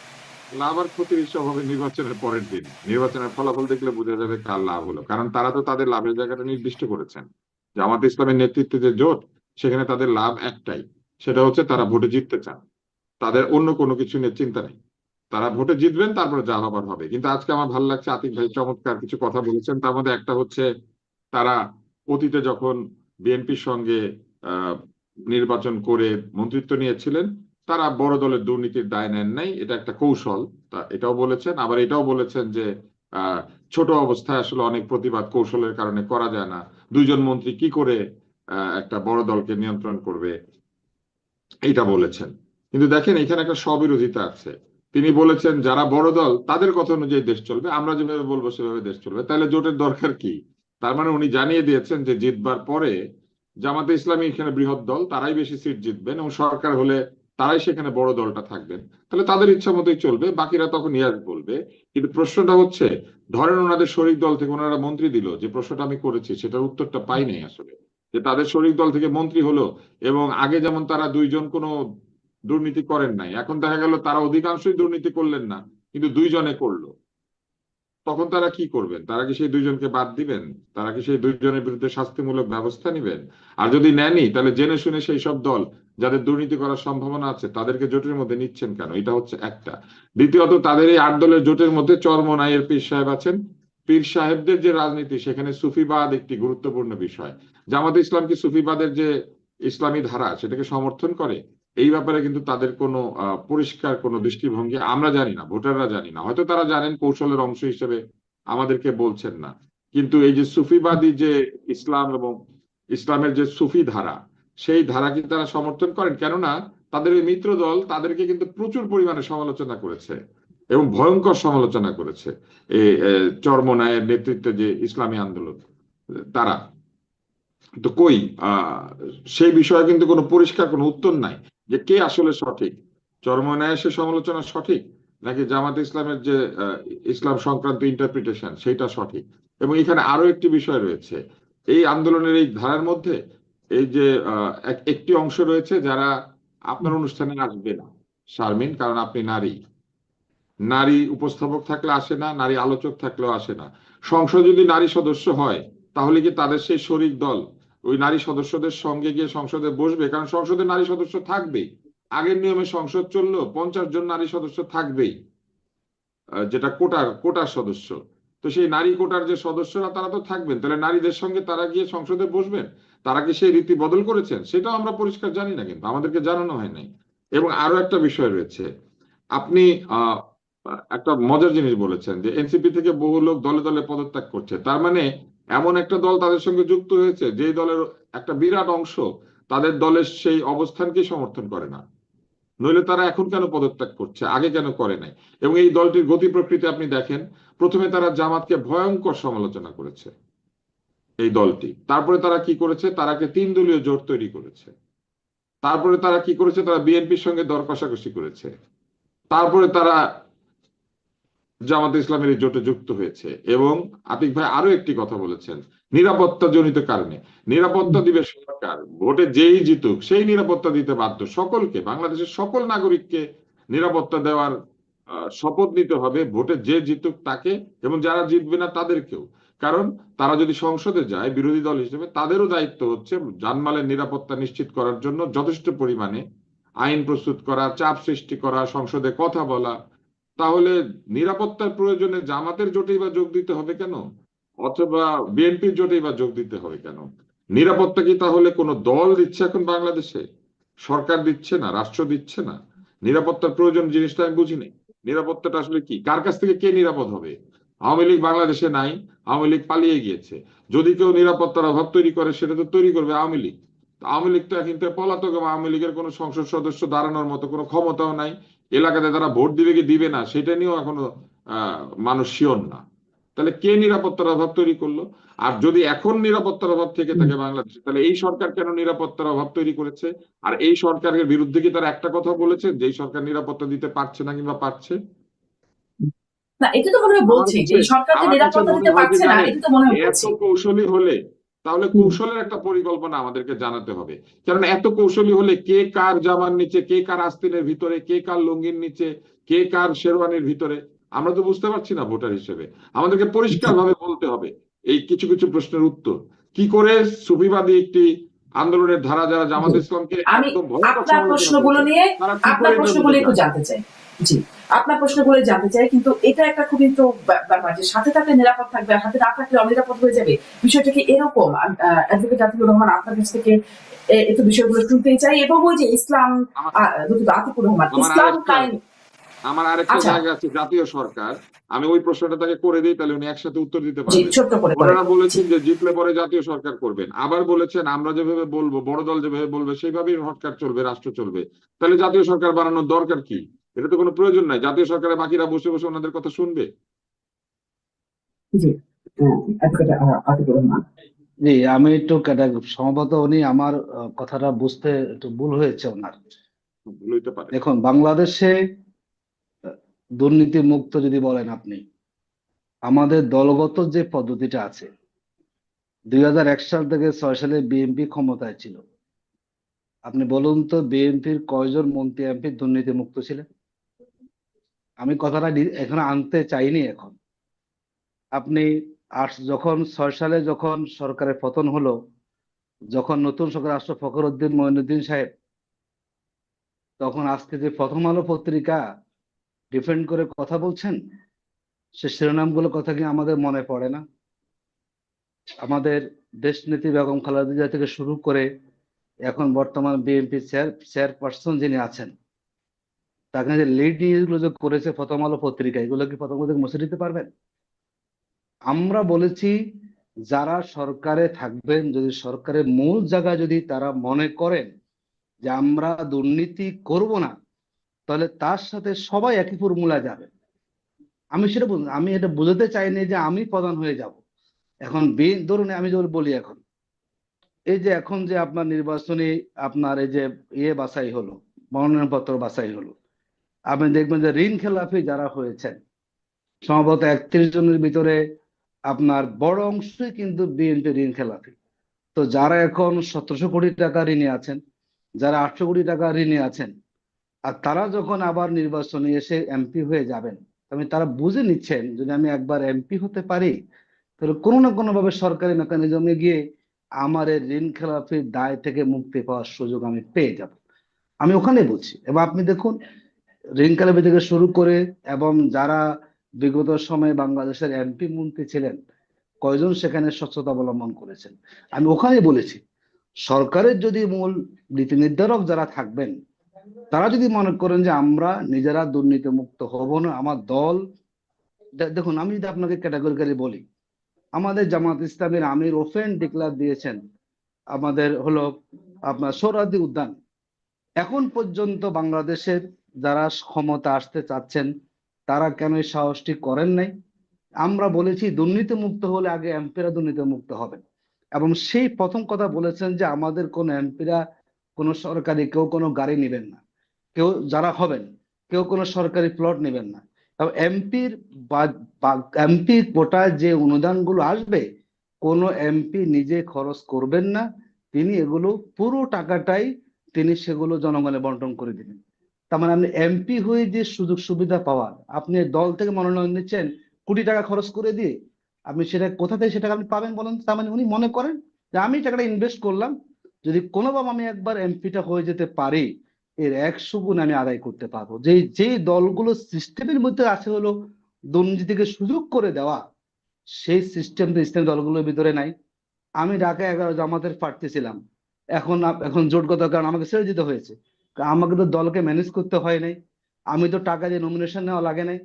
লাভ আর ক্ষতির হিসাব হবে নির্বাচনের পরের দিন। নির্বাচনের ফলাফল দেখলে বোঝা যাবে কার লাভ হলো, কারণ তারা তো তাদের লাভের জায়গাটা নির্দিষ্ট করেছেন। জামাত ইসলামের নেতৃত্বে যে জোট, সেখানে তাদের লাভ একটাই, সেটা হচ্ছে তারা ভোটে জিততে চান। তাদের অন্য কোনো কিছু নিয়ে চিন্তা নেই, তারা ভোটে জিতবেন, তারপরে যা হবার হবে। কিন্তু আজকে আমার ভালো লাগছে, আতিক ভাই চমৎকার কিছু কথা বলেছেন। তার মধ্যে একটা হচ্ছে তারা অতীতে যখন বিএনপির সঙ্গে নির্বাচন করে মন্ত্রিত্ব নিয়েছিলেন, তারা বড় দলের দুর্নীতির দায় নেন নাই, এটা একটা কৌশল, তা এটাও বলেছেন। আবার এটাও বলেছেন যে ছোট অবস্থায় আসলে অনেক প্রতিবাদ কৌশলের কারণে করা যায় না, 2 জন মন্ত্রী কি করে একটা বড় দলকে নিয়ন্ত্রণ করবে, এটা বলেছেন। কিন্তু দেখেন এখানে একটা স্ববিরোধিতা আছে। তিনি বলেছেন যারা বড় দল তাদের কথা অনুযায়ী দেশ চলবে, আমরা যেভাবে বলবো সেভাবে দেশ চলবে। তাহলে জোটের দরকার কি? তার মানে উনি জানিয়ে দিয়েছেন যে জিতবার পরে জামাতে ইসলামী এখানে বৃহৎ দল, তারাই বেশি সিট জিতবেন এবং সরকার হলে তারাই সেখানে বড় দলটা থাকবেন, তাহলে তাদের ইচ্ছা মতোই চলবে, বাকিরা তখন ইয়াস বলবে। কিন্তু প্রশ্নটা হচ্ছে, ধরেন ওনাদের শরিক দল থেকে ওনারা মন্ত্রী দিল, যে প্রশ্নটা আমি করেছি সেটার উত্তরটা পাই নাই আসলে, যে তাদের শরিক দল থেকে মন্ত্রী হলো এবং আগে যেমন তারা দুইজন কোনো দুর্নীতি করেন নাই, এখন দেখা গেল তারা অধিকাংশই দুর্নীতি করলেন না কিন্তু দুইজনে করলো, তখন তারা কি করবেন? তারা কি সেই দুইজনকে বাদ দিবেন? তারা কি সেই দুইজনের বিরুদ্ধে শাস্তিমূলক ব্যবস্থা নেবেন? আর যদি নেনই, তাহলে জেনে শুনে সেই সব দল যাদের দুর্নীতি করার সম্ভাবনা আছে তাদেরকে জোটের মধ্যে নিচ্ছেন কেন? এটা হচ্ছে একটা। দ্বিতীয়ত, তাদের এই 8 দলের জোটের মধ্যে চরমোনাইয়ের পীর সাহেব আছেন। পীর সাহেবদের যে রাজনীতি, সেখানে সুফিবাদ একটি গুরুত্বপূর্ণ বিষয়। জামাতে ইসলাম কি সুফিবাদের যে ইসলামী ধারা সেটাকে সমর্থন করে? এই ব্যাপারে কিন্তু তাদের কোনো পরিষ্কার কোনো দৃষ্টিভঙ্গি আমরা জানি না, ভোটাররা জানি না, হয়তো তারা জানেন, কৌশলের অংশ হিসেবে আমাদেরকে বলছেন না। কিন্তু এই যে সুফিবাদী যে ইসলাম এবং ইসলামের যে সুফি ধারা, সেই ধারা কি তারা সমর্থন করেন? কেননা তাদের ওই মিত্র দল তাদেরকে কিন্তু প্রচুর পরিমাণে সমালোচনা করেছে এবং ভয়ঙ্কর সমালোচনা করেছে এই চরমোনাইয়ের নেতৃত্বে যে ইসলামী আন্দোলন, তারা তো কই সেই বিষয়ে কিন্তু কোনো পরিষ্কার কোনো উত্তর নাই যে কে আসলে সঠিক, চরমোনাইয়ের সে সমালোচনা সঠিক নাকি জামাত ইসলামের যে ইসলাম সংক্রান্ত ইন্টারপ্রিটেশন সেটা সঠিক। এবং এখানে আরো একটি বিষয় রয়েছে, এই আন্দোলনের এই ধারার মধ্যে এই যে একটি অংশ রয়েছে যারা আপনার অনুষ্ঠানে আসবে না শারমিন, কারণ আপনি নারী, নারী উপস্থাপক থাকলে আসে না, নারী আলোচক থাকলেও আসে না। সংসদ যদি নারী সদস্য হয় তাহলে কি তাদের সেই শরিক দল ওই নারী সদস্যদের সঙ্গে গিয়ে সংসদে বসবে? কারণ সংসদে নারী সদস্য থাকবেই, আগের নিয়মে সংসদ চললো 50 জন নারী সদস্য থাকবেই, যেটা কোটার সদস্য। তো সেই নারী কোটার যে সদস্যরা তারা তো থাকবেন, তাহলে নারীদের সঙ্গে তারা গিয়ে সংসদে বসবেন? তারা কি সেই রীতি বদল করেছেন? সেটাও আমরা পরিষ্কার জানি না, কিন্তু আমাদেরকে জানানো হয় নাই। এবং আরো একটা বিষয় রয়েছে, আপনি একটা মজার জিনিস বলেছেন যে এনসিপি থেকে বহু লোক দলে দলে পদত্যাগ করছে, তার মানে এমন একটা দল তাদের সঙ্গে যুক্ত হয়েছে যে দলের একটা বিরাট অংশ তাদের দলের সেই অবস্থানকে সমর্থন করে না, নইলে তারা এখন কেন পদত্যাগ করছে, আগে কেন করে নাই? এবং এই দলটির গতি প্রকৃতি আপনি দেখেন, প্রথমে তারা জামাতকে ভয়ঙ্কর সমালোচনা করেছে এই দলটি, তারপরে তারা কি করেছে, তারাকে 3 দলীয় জোট তৈরি করেছে, তারপরে তারা কি করেছে, তারা বিএনপির সঙ্গে দর কষাকষি করেছে, তারপরে তারা জামাতে ইসলামের এই জোটে যুক্ত হয়েছে। এবং আতিক ভাই আরো একটি কথা বলেছেন, নিরাপত্তা জনিত কারণে। নিরাপত্তা দিবে সরকার, ভোটে যেই জিতুক সেই নিরাপত্তা দিতে বাধ্য, সকলকে, বাংলাদেশের সকল নাগরিককে নিরাপত্তা দেওয়ার শপথ নিতে হবে, ভোটে যে জিতুক তাকে এবং যারা জিতবে না তাদেরকেও। কারণ তারা যদি সংসদে যায় বিরোধী দল হিসেবে, তাদেরও দায়িত্ব হচ্ছে জানমালের নিরাপত্তা নিশ্চিত করার জন্য যথেষ্ট পরিমাণে আইন প্রস্তুত করা, চাপ সৃষ্টি করা, সংসদে কথা বলা। তাহলে নিরাপত্তার প্রয়োজনে জামাতের জোটেই বা যোগ দিতে হবে কেন, অথবা বিএনপির জোটেই বা যোগ দিতে হবে কেন? নিরাপত্তা কি তাহলে কোনো দল দিচ্ছে এখন বাংলাদেশে? সরকার দিচ্ছে না, রাষ্ট্র দিচ্ছে না? নিরাপত্তার প্রয়োজন জিনিসটা আমি বুঝিনি। নিরাপত্তাটা আসলে কি? কার কাছ থেকে কে নিরাপদ হবে? আওয়ামী লীগ বাংলাদেশে নাই, আওয়ামী লীগ পালিয়ে গিয়েছে। যদি কেউ নিরাপত্তার অভাব তৈরি করে সেটা তো তৈরি করবে আওয়ামী লীগ। আওয়ামী লীগ তো কিন্তু পলাতক, এবং আওয়ামী লীগের কোনো সংসদ সদস্য দাঁড়ানোর মতো কোনো ক্ষমতাও নাই, এলাকাতে তারা ভোট দিবে কি দিবে না সেটা নিয়েও এখনো মানুষ শিওর না। তাহলে কে নিরাপত্তার অভাব তৈরি করলো? আর যদি এখন নিরাপত্তার অভাব থেকে থাকে বাংলাদেশে, তাহলে এই সরকার কেন নিরাপত্তার অভাব তৈরি করেছে? আর এই সরকারের বিরুদ্ধে কি তারা একটা কথা বলেছে যে এই সরকার নিরাপত্তা দিতে পারছে না কিংবা পারছে? না, এটা তো মনে হয় বলছি যে এই সরকার যে নিরাপত্তা দিতে পারছে না, এটা তো মনে হয় এত বলছি। কৌশলী হলে তাহলে কৌশলের একটা পরিকল্পনা আমাদেরকে জানাতে হবে। কারণ এত কৌশলী হলে কে কার জামার নিচে, কে কার আস্তিনের ভিতরে, কে কার লুঙ্গির নিচে, কে কার শেরওয়ানির ভিতরে, আমরা তো বুঝতে পারছি না ভোটার হিসেবে। আমাদেরকে পরিষ্কার ভাবে বলতে হবে এই কিছু কিছু প্রশ্নের উত্তর। কি করে সুফিবাদী একটি আন্দোলনের ধারা যারা জামাত ইসলামকে আমি একদম ভয়ঙ্কর আপনার সমালোচনা প্রশ্নগুলো করেছে, নিয়ে তারা কি আপনার করে প্রশ্নগুলো একটু জানতে চাই। জি, আপনার প্রশ্নগুলো জানতে চাই, কিন্তু এটা একটা খুবই তো ব্যাপার যে সাথে থাকলে নিরাপদ থাকবে আর হাতে না থাকলে অনিরাপদ হয়ে যাবে, বিষয়টা কি এরকম? অ্যাডভোকেট আতিকুর রহমান, আপনার কাছ থেকে একটু বিষয়গুলো শুনতেই চাই। এবং ওই যে ইসলাম, আতিকুর রহমান, ইসলাম আমার আরেকটা আচ্ছা, জায়গা আছে, জাতীয় সরকার। আমি ওই প্রশ্নটা তাকে করে দিই, তাহলে উনি একসাথে উত্তর দিতে জি, পারবেন। ছোট্ট করে ওনারা বলেছেন যে জিতলে পরে জাতীয় সরকার করবেন, আবার বলেছেন আমরা যেভাবে বলবো, বড় দল যেভাবে বলবে সেইভাবেই সরকার চলবে, রাষ্ট্র চলবে। তাহলে জাতীয় সরকার বানানোর দরকার কি? এটা তো কোনো প্রয়োজন নাই, জাতীয় সরকারের বাকিরা বসে বসে ওনাদের কথা শুনবে। জি, অ্যাডভোকেট আতিকুর রহমান। জি, আমি একটু সম্ভবত উনি আমার কথাটা বুঝতে একটু ভুল হয়েছে ওনার। ভুল হইতে পারে। দেখুন, বাংলাদেশে দুর্নীতি মুক্ত যদি বলেন আপনি, আমাদের দলগত যে পদ্ধতিটা আছে, 2001 সাল থেকে 6 সালে বিএনপি ক্ষমতায় ছিল। আপনি বলুন তো, বিএনপির কয়জন মন্ত্রী এমপি দুর্নীতি মুক্ত ছিলেন? আমি কথাটা এখানে আনতে চাইনি এখন। আপনি যখন 6 সালে যখন সরকারের পতন হলো, যখন নতুন সরকার আসলো ফখরুদ্দিন মঈনুদ্দিন সাহেব, তখন আজকে যে প্রথম আলো পত্রিকা ডিফেন্ড করে কথা বলছেন, সে শিরোনামগুলো কথা কি আমাদের মনে পড়ে না? আমাদের দেশনেত্রী বেগম খালেদা জিয়া থেকে শুরু করে এখন বর্তমান বিএনপি চেয়ারপারসন যিনি আছেন, তাকে যে লিড নিউজগুলো যে করেছে প্রথম আলো পত্রিকা, এগুলো কি প্রথম আলো থেকে মুছে দিতে পারবেন? আমরা বলেছি, যারা সরকারে থাকবেন, যদি সরকারের মূল জায়গায় যদি তারা মনে করেন যে আমরা দুর্নীতি করব না, তাহলে তার সাথে সবাই একই ফর্মুলা যাবে। আমি এটা বুঝাতে চাইনি যে আমি প্রধান হয়ে যাব। এখন ধরুন আমি যদি বলি, এখন এই যে এখন যে আপনার নির্বাচনী আপনার এই যে বাছাই হলো, মনোনয়নপত্র বাছাই হলো, আপনি দেখবেন যে ঋণ খেলাপি যারা হয়েছেন, সম্ভবত 31 জনের ভিতরে আপনার বড় অংশই কিন্তু বিএনপি ঋণ খেলাপি। তো যারা এখন 1700 কোটি টাকা ঋণে আছেন, যারা 800 কোটি টাকা ঋণে আছেন, আর তারা যখন আবার নির্বাচনে এসে এমপি হয়ে যাবেন, তারা বুঝে নিচ্ছেন যদি আমি একবার এমপি হতে পারি, তাহলে কোনো না কোনো ভাবে সরকারি মেকানিজমে গিয়ে আমার এই ঋণ খেলাপির দায় থেকে মুক্তি পাওয়ার সুযোগ আমি পেয়ে যাব। আমি ওখানে বলছি। এবং আপনি দেখুন, ঋণ খেলাপি থেকে শুরু করে এবং যারা বিগত সময়ে বাংলাদেশের এমপি মন্ত্রী ছিলেন, কয়জন সেখানে স্বচ্ছতা অবলম্বন করেছেন। আমি ওখানে বলেছি, সরকারের যদি মূল নীতি নির্ধারক যারা থাকবেন, তারা যদি মনে করেন যে আমরা নিজেরা দুর্নীতি মুক্ত হব না, আমার দল, দেখুন আমি যদি আপনাকে ক্যাটাগরিক্যালি বলি, আমাদের জামাত ইসলামের আমির ওপেন ডিক্লার দিয়েছেন আমাদের হলো আপনার সোহরাওয়ার্দী উদ্যান। এখন পর্যন্ত বাংলাদেশের যারা ক্ষমতা আসতে চাচ্ছেন, তারা কেন এই সাহসটি করেন নাই? আমরা বলেছি দুর্নীতি মুক্ত হলে আগে এমপিরা দুর্নীতি মুক্ত হবেন। এবং সেই প্রথম কথা বলেছেন যে আমাদের কোন এমপিরা কোন সরকারি কেউ কোনো গাড়ি নেবেন না, কেউ যারা হবেন কেউ কোনো সরকারি প্লট নেবেন না। এবং এমপি কোটায় যে অনুদানগুলো আসবে, কোনো এমপি নিজে খরচ করবেন না, তিনি এগুলো পুরো টাকাটাই তিনি সেগুলো জনগণে বন্টন করে দিবেন। তার মানে আপনি এমপি হয়ে যে সুযোগ সুবিধা পাওয়ার, আপনি দল থেকে মনোনয়ন নিচ্ছেন কোটি টাকা খরচ করে দিয়ে, আপনি সেটা কোথা থেকে সেটা আপনি পাবেন বলেন? তার মানে উনি মনে করেন যে আমি টাকাটা ইনভেস্ট করলাম, যদি কোনোভাবে আমি একবার এমপিটা হয়ে যেতে পারি, এর 100 গুণ আমি আদায় করতে পারবো। যে দলগুলো সিস্টেমের মধ্যে আছে হলো দুর্নীতিকে সুযোগ করে দেওয়া, সেই সিস্টেম তো ইসলামী দলগুলোর ভিতরে নাই। আমি ঢাকা 11 জামাতের প্রার্থী ছিলাম, এখন জোটগত কারণ আমাকে ছেড়ে দিতে হয়েছে। আমাকে তো দলকে ম্যানেজ করতে হয় নাই, আমি তো টাকা দিয়ে নমিনেশন নেওয়া লাগে নাই,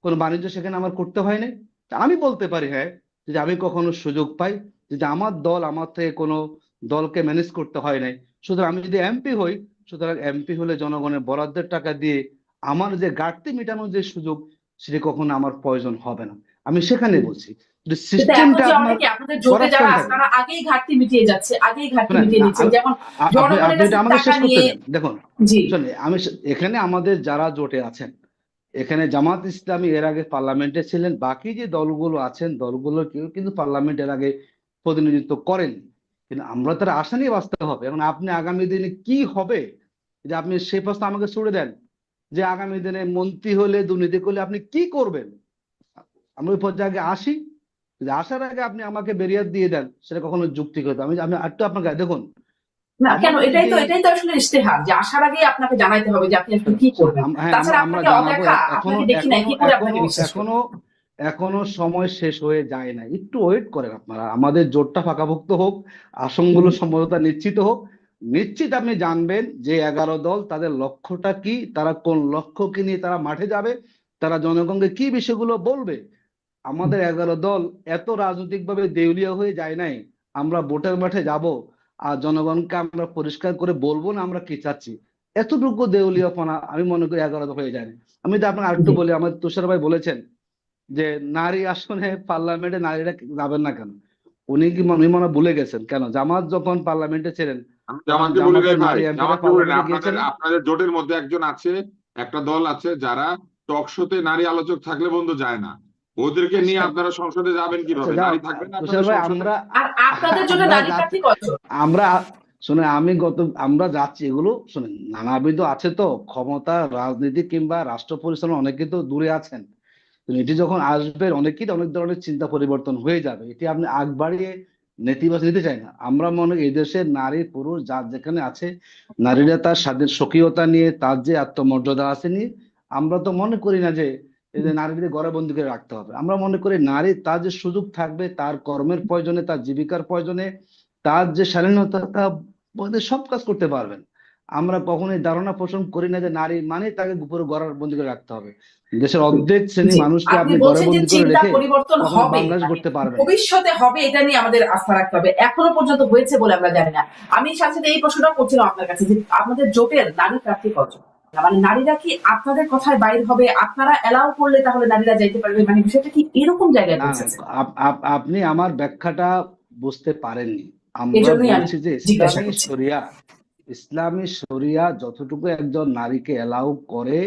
কোনো বাণিজ্য সেখানে আমার করতে হয় নাই। তা আমি বলতে পারি, হ্যাঁ, যদি আমি কখনো সুযোগ পাই, যদি আমার দল আমার থেকে কোনো দলকে ম্যানেজ করতে হয় নাই, সুতরাং আমি যদি এমপি হই, সুতরাং এমপি হলে জনগণের বরাদ্দের টাকা দিয়ে আমার যে ঘাটতি মেটানোর যে সুযোগ, সেটি কখনো আমার প্রয়োজন হবে না। আমি সেখানে বলছি কিন্তু এখন সিস্টেমটা যে আপনার অনেকে আপনাদের জোটে যারা আছে তারা আগেই ঘাটতি মিটিয়ে যাচ্ছে, আগেই ঘাটতি শোনেন, মিটিয়ে নিচ্ছে, যেমন জনগণের আপনি কাছে এটা আমাকে টাকা শেষ করতে নিয়ে। দেন। দেখুন, জি, শোনেন, এখানে আমাদের যারা জোটে আছেন, এখানে জামাত ইসলামী এর আগে পার্লামেন্টে ছিলেন, বাকি যে দলগুলো আছেন দলগুলো কেউ কিন্তু পার্লামেন্টের আগে প্রতিনিধিত্ব করেন, কিন্তু আমরা তার আশা নিয়ে বাঁচতে হবে। এখন আপনি আগামী দিনে কি হবে, যে আপনি সেই প্রশ্ন আমাকে ছুড়ে দেন যে আগামী দিনে মন্ত্রী হলে দুর্নীতি করলে আপনি কি করবেন, আমরা ওই পর্যায়ে আসি। যদি আসার আগে আপনি আমাকে বেরিয়ে দিয়ে দেন, সেটা কখনো যুক্তিগত। আমি আমি একটু আপনাকে দেখুন, না কেন, আমাদের যে এটাই তো আসলে ইশতেহার যে আসার আগে আপনাকে জানাইতে হবে যে আপনি আসলে কি করবেন। হ্যাঁ, তাছাড়া আমরা আপনাকে জানাবো। অদেখা, এখনো আপনাকে দেখি নাই, এখনো কি করে এখনো আপনাকে বিশ্বাস করবো? এখনো এখনো সময় শেষ হয়ে যায় না, একটু ওয়েট করেন আপনারা। আমাদের জোটটা পাকাভুক্ত হোক, আসনগুলো সম্ভবত নিশ্চিত হোক, নিশ্চিত আপনি জানবেন যে 11 দল তাদের লক্ষ্যটা কি, তারা কোন লক্ষ্যকে নিয়ে তারা মাঠে যাবে, তারা জনগণকে কি বিষয়গুলো বলবে। আমাদের 11 দল এত রাজনৈতিকভাবে দেউলিয়া হয়ে যায় নাই। আমরা ভোটের মাঠে যাব আর জনগণকে আমরা পরিষ্কার করে বলবো না আমরা কি চাচ্ছি, এতটুকু দেউলিয়াপনা আমি মনে করি 11 হয়ে যায় না। আমি তো আপনাকে আরেকটু জি। বলি, আমার তুষার ভাই বলেছেন যে নারী আসনে পার্লামেন্টে নারীরা যাবেন না কেন। উনি মনে হয় ভুলে গেছেন কেন জামাত যখন পার্লামেন্টে ছিলেন আমি তখন জামাতকে বলি নাই জামাতের ভাই, নারী এমপিরা জামাতকে বলি না, পার্লামেন্টে আপনাদের গিয়েছেন। আপনাদের জোটের মধ্যে একজন আছে, একটা দল আছে যারা টক শোতে নারী আলোচক থাকলে বন্ধু যায় না। ওদেরকে নিয়ে আচ্ছা আপনারা সংসদে যাবেন আচ্ছা কিভাবে? যাও নারী থাকবে না তুষার আপনাদের ভাই, সংসদে? আমরা আর আপনাদের জন্য আমরা নারী যাচ্ছি, প্রার্থী কতজন? আমরা শুনে আমরা যাচ্ছি এগুলো শুনেন, নানাবিধ আছে তো ক্ষমতা, রাজনীতি কিংবা রাষ্ট্র পরিচালনা, অনেকে তো দূরে আছেন। তো এটি যখন আসবে অনেকেই অনেক ধরনের চিন্তা পরিবর্তন হয়ে যাবে, এটি আপনি আগ বাড়িয়ে নেতিবাচক নিতে চাই না। আমরা মনে এই দেশের নারী পুরুষ যার যেখানে আছে, নারীরা তার স্বাধীন স্বকীয়তা নিয়ে, তার যে আত্মমর্যাদা আছে নিয়ে, আমরা তো মনে করি না যে এই যে নারীদের ঘরে বন্দি করে রাখতে হবে। আমরা মনে করি নারী তার যে সুযোগ থাকবে, তার কর্মের প্রয়োজনে, তার জীবিকার প্রয়োজনে, তার যে স্বাধীনতা, তা বোধে সব কাজ করতে পারবেন। আমরা কখনোই ধারণা পোষণ করি না যে নারী মানে তাকে পুরো ঘরে বন্দি করে রাখতে হবে। দেশের অর্ধেক শ্রেণী জি, মানুষকে আপনি আপনি ঘরে বলছেন যে বন্দি করে চিন্তা রেখে পরিবর্তন কখনো হবে, বাংলাদেশ মানে করতে পারবেন না। ভবিষ্যতে হবে, এটা নিয়ে আমাদের আস্থা রাখতে হবে। এখনো পর্যন্ত হয়েছে বলে আমরা জানি না। আমি সাথে সাথে এই প্রশ্নটা করছিলাম আপনার কাছে যে আপনাদের জোটের নারী প্রার্থী কতজন? মানে নারীরা কি আপনাদের কথায় বাইর হবে, আপনারা এলাও করলে তাহলে নারীরা যাইতে পারবে, মানে বিষয়টা কি এরকম জায়গায় না না, পৌঁছেছে? আপনি আমার ব্যাখ্যাটা বুঝতে পারেননি। এই আমরা জন্যই আমি বলছি যে জিজ্ঞাসা করছি। ইসলামী শরিয়া যতটুকু একজন নারীকে এলাও করে,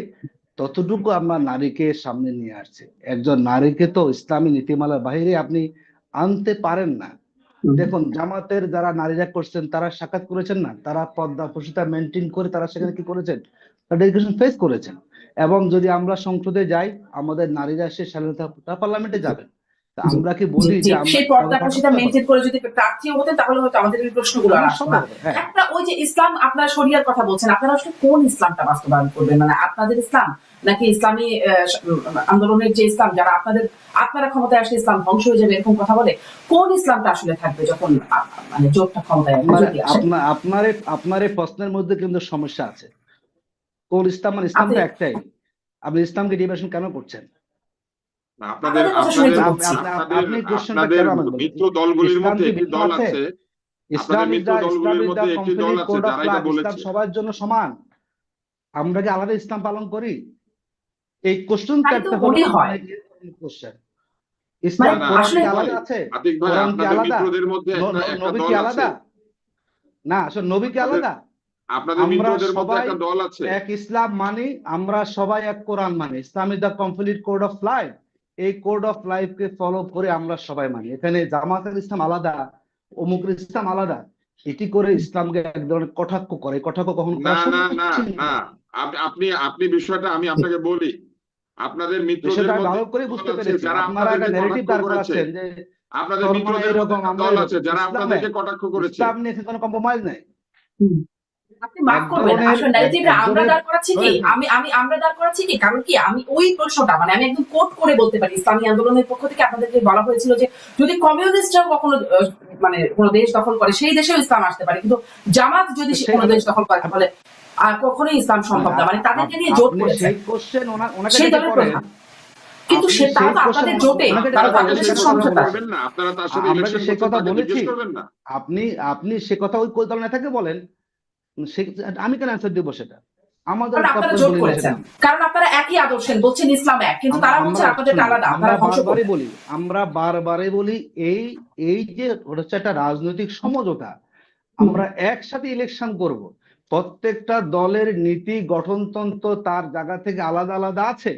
ততটুকু আমরা নারীকে সামনে নিয়ে আসছে। একজন নারীকে তো ইসলামী নীতিমালার বাইরে আপনি আনতে পারেন না। দেখুন জামাতের যারা নারীরা করছেন তারা সাক্ষাৎ করেছেন না, তারা পর্দা প্রসূতা মেনটেন করে তারা সেখানে কি করেছেন, তারা ডেডিকেশন ফেস করেছেন। এবং যদি আমরা সংসদে যাই, আমাদের নারীরা সে স্বাধীনতা পার্লামেন্টে যাবেন। তা জি, আমরা কি জি, বলি জি। যে আমরা সেই কাউকে পর্দাপ্রসিতা পাঠাতে হবে? মেনটেন করে যদি প্রার্থীও হতেন তাহলে হয়তো আমাদের এই প্রশ্নগুলো আর আমার আসতো সব না। হবে, হ্যাঁ। একটা ওই যে ইসলাম, আপনারা শরিয়ার কথা বলছেন, আপনারা আসলে কোন ইসলামটা বাস্তবায়ন করবেন? মানে আপনাদের ইসলাম নাকি ইসলামী আন্দোলনের যে ইসলাম, যারা আপনারা ক্ষমতায় আসলে ইসলাম ধ্বংস হয়ে যাবে এরকম কথা বলে, কোন ইসলামটা আসলে থাকবে যখন মানে জোটটা ক্ষমতায় যদি আসে? আপনার এই প্রশ্নের মধ্যে কিন্তু সমস্যা আছে। কোন ইসলাম? মানে ইসলাম আপনি তো একটাই। আপনি ইসলামকে ডিভাইশন কেন করছেন? না, আপনাদের আপনাদের কথা শুনে আপনাদের তো বলছি। আপনি কোশ্চেনটা আপনাদের কেন আমাকে বলেন? মিত্র দলগুলির ইসলাম মধ্যে কি একটি ভিন্ন দল আছে? আছে, আপনাদের ইসলাম ইজ মিত্র দলগুলির দা মধ্যে একটি দল কমপ্লিট আছে কোড অফ যারা এটা লাইফ। ইসলাম বলেছে। সবার জন্য সমান। আমরা কি আলাদা ইসলাম পালন করি? এই কোশ্চেনটা তাই তো একটা হলো মনে হয়। কোশ্চেন। না মানে ইসলাম না কোরআন আসলে কি আতিক ভাই, আলাদা আছে? আতিক ভাই, কোরআন কি আপনাদের আলাদা? মিত্রদের মধ্যে একটা একটা নবী কি দল আছে। আলাদা? না, আসলে নবী কি আপনাদের আলাদা? আপনাদের আমরা মিত্রদের মধ্যে সবাই একটা দল আছে। এক ইসলাম মানি, আমরা সবাই এক কোরআন মানি। Islam is the complete code of life. এই কোড অফ লাইফ কে ফলো করে আমরা সবাই মানি। এখানে জামাতের ইসলাম আলাদা, অমুকের ইসলাম আলাদা, এটি করে ইসলামকে এক ধরনের কটাক্ষ করে। কটাক্ষ কখনো না করা না না উচিত না, নয়। আপনি আপনি বিষয়টা আমি আপনাকে বলি, আপনাদের মিত্রদের বিষয়টা আমি মধ্যে ভালো করে দল বুঝতে আছে পেরেছি। যারা আপনারা একটা আপনাদেরকে নেগেটিভ কটাক্ষ দাঁড় করেছে। করাচ্ছেন যে আপনাদের শর্মা মিত্রদের মধ্যে এরকম, একটা আমরা দল আছে এরকম। যারা ইসলামে আপনাদেরকে কটাক্ষ করেছে। ইসলাম নিয়ে কোনো কম্প্রোমাইজ নেই। আপনি মাফ এক করবেন, ধরনের আসলে ন্যারেটিভটা আমরা একজনের দাঁড় করাচ্ছি কি, আমরা দাঁড় করাচ্ছি কি, কারণ কি আমি ওই প্রশ্নটা মানে আমি একদম কোট করে বলতে পারি। ইসলামী আন্দোলনের পক্ষ থেকে আপনাদেরকে বলা হয়েছিল যে যদি কমিউনিস্টরা কখনো মানে কোনো দেশ দখল করে সেই দেশেও ইসলাম আসতে পারে, কিন্তু জামাত যদি কোনো দেশ দখল করে তাহলে কখনোই ইসলাম সম্ভব না। মানে তাদেরকে নিয়ে জোট আপনি করেছে সেই কোশ্চেন ওনাকে সেই ডেকে দলের করেন। প্রধান, কিন্তু আপনি সে তারা সেই তো কোশ্চেন আপনাদের জোটে, ওনাকে তারা তো ডেকে আপনারা আপনাদের সেই সাথে কথা সমঝোতা। বলবেন না, আপনারা তার সাথে আমরা কি ইলেকশন সেই করছেন, কথা তাকে জিজ্ঞেস বলেছি? করবেন না? আপনি সে কথা ওই দল নেতাকে বলেন। আমি কেন অ্যান্সার দিব সেটা? আমাদের কারণ আপনারা কর্তব্য জোট বলে না করেছেন, সেটা। কারণ আপনারা একই আদর্শের, বলছেন ইসলাম এক, কিন্তু তারা বলছেন আমরা আপনাদের শুনুন, আলাদা, আমরা আপনারা ধ্বংস বারবারই করবেন। বলি, এই এই যে হচ্ছে একটা রাজনৈতিক সমঝোতা, আমরা একসাথে ইলেকশন করব। প্রত্যেকটা দলের নীতি গঠনতন্ত্র তার জায়গা থেকে আলাদা আলাদা আছে,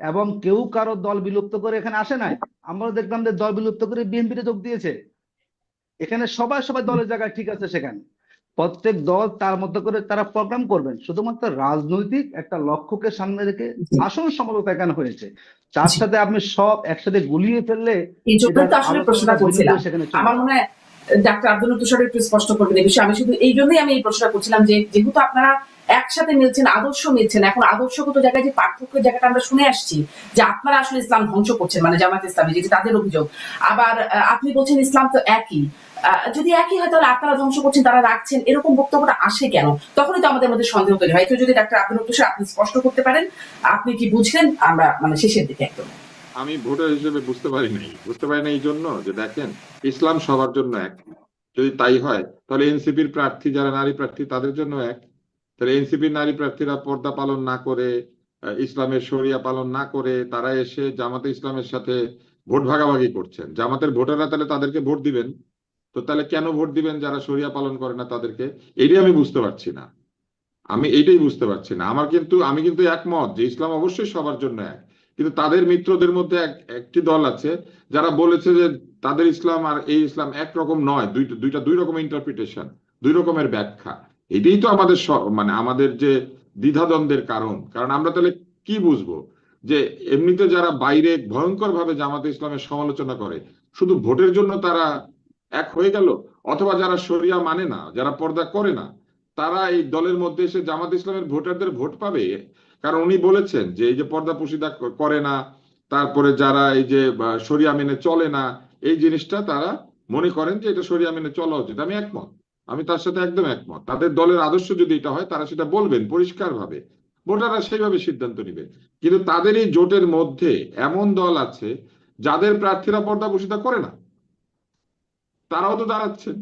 এবং কেউ কারো দল বিলুপ্ত করে এখানে আসে নাই। আমরা দেখলাম যে দল বিলুপ্ত করে বিএনপিতে যোগ দিয়েছে। এখানে সবাই দলের জায়গায় ঠিক আছে। সেখানে প্রত্যেক দল তার মতো করে তারা প্রোগ্রাম করবেন, শুধুমাত্র রাজনৈতিক একটা লক্ষ্যকে সামনে রেখে আসল সমঝোতা এখানে হয়েছে। তার সাথে আপনি সব একসাথে গুলিয়ে ফেললে এই জন্যই এটার তো আসলে প্রশ্নটা আলোচনাটা করছিলাম। বিনিময় সেখানে চলে আমার যাবে। মনে হয় ডাক্তার আব্দুল তুষার একটু স্পষ্ট করবেন এই বিষয়ে। আমি শুধু এই জন্যই আমি এই প্রশ্নটা করছিলাম যে যেহেতু আপনারা একসাথে মিলছেন, আদর্শ মিলছেন, এখন আদর্শগত জায়গায় যে পার্থক্যের জায়গাটা আমরা শুনে আসছি যে আপনারা আসলে ইসলাম ধ্বংস করছেন, মানে জামাত ইসলামী যেটা তাদের অভিযোগ, আবার আপনি বলছেন ইসলাম তো একই। যদি একই হয় তাহলে আপনারা ধ্বংস করছেন তারা রাখছেন, এরকম বক্তব্যটা আসে কেন? তখনই তো আমাদের মধ্যে সন্দেহ তৈরি হয়। তো যদি ডাক্তার আব্দুল তুষার আপনি স্পষ্ট করতে পারেন আপনি কি বুঝলেন, আমরা মানে শেষের দিকে একদম। আমি ভোটার হিসেবে বুঝতে পারি নাই এই জন্য যে দেখেন, ইসলাম সবার জন্য এক। যদি তাই হয় তাহলে এনসিপির প্রার্থী যারা নারী প্রার্থী তাদের জন্য এক, তাহলে এনসিপি নারী প্রার্থীরা পর্দা পালন না করে, ইসলামের শরিয়া পালন না করে তারা এসে জামাতে ইসলামের সাথে ভোট ভাগাভাগি করছেন। জামাতের ভোটাররা তাহলে তাদেরকে ভোট দিবেন, তো তাহলে কেন ভোট দিবেন যারা শরিয়া পালন করে না তাদেরকে? এটাই আমি বুঝতে পারছি না। আমি এইটাই বুঝতে পারছি না। আমি কিন্তু একমত যে ইসলাম অবশ্যই সবার জন্য এক, কিন্তু তাদের মিত্রদের মধ্যে একটি দল আছে যারা বলেছে যে তাদের ইসলাম আর এই ইসলাম একরকম নয়, দুই রকমের ইন্টারপ্রিটেশন, দুই রকমের ব্যাখ্যা। এটাই তো আমাদের মানে আমাদের যে দ্বিধাদ্বন্দ্বের কারণ আমরা তাহলে কি বুঝবো যে এমনিতে যারা বাইরে ভয়ঙ্কর ভাবে জামাতে ইসলামের সমালোচনা করে শুধু ভোটের জন্য তারা এক হয়ে গেল, অথবা যারা শরিয়া মানে না, যারা পর্দা করে না, তারা এই দলের মধ্যে এসে জামাত ইসলামের ভোটারদের ভোট পাবে? কারণ উনি বলেছেন যে এই যে পর্দা পুশিদা করে না, তারপরে যারা এই যে শরিয়া মেনে চলে না, এই জিনিসটা তারা মনে করেন যে এটা শরিয়া মেনে চলা উচিত। আমি একমত, আমি তার সাথে একদম একমত। তাদের দলের আদর্শ যদি এটা হয় তারা সেটা বলবেন পরিষ্কার ভাবে, ভোটাররা সেইভাবে সিদ্ধান্ত নিবে। কিন্তু তাদের এই জোটের মধ্যে এমন দল আছে যাদের প্রার্থীরা পর্দা পুশিদা করে না, তারাও তো দাঁড়াচ্ছেন।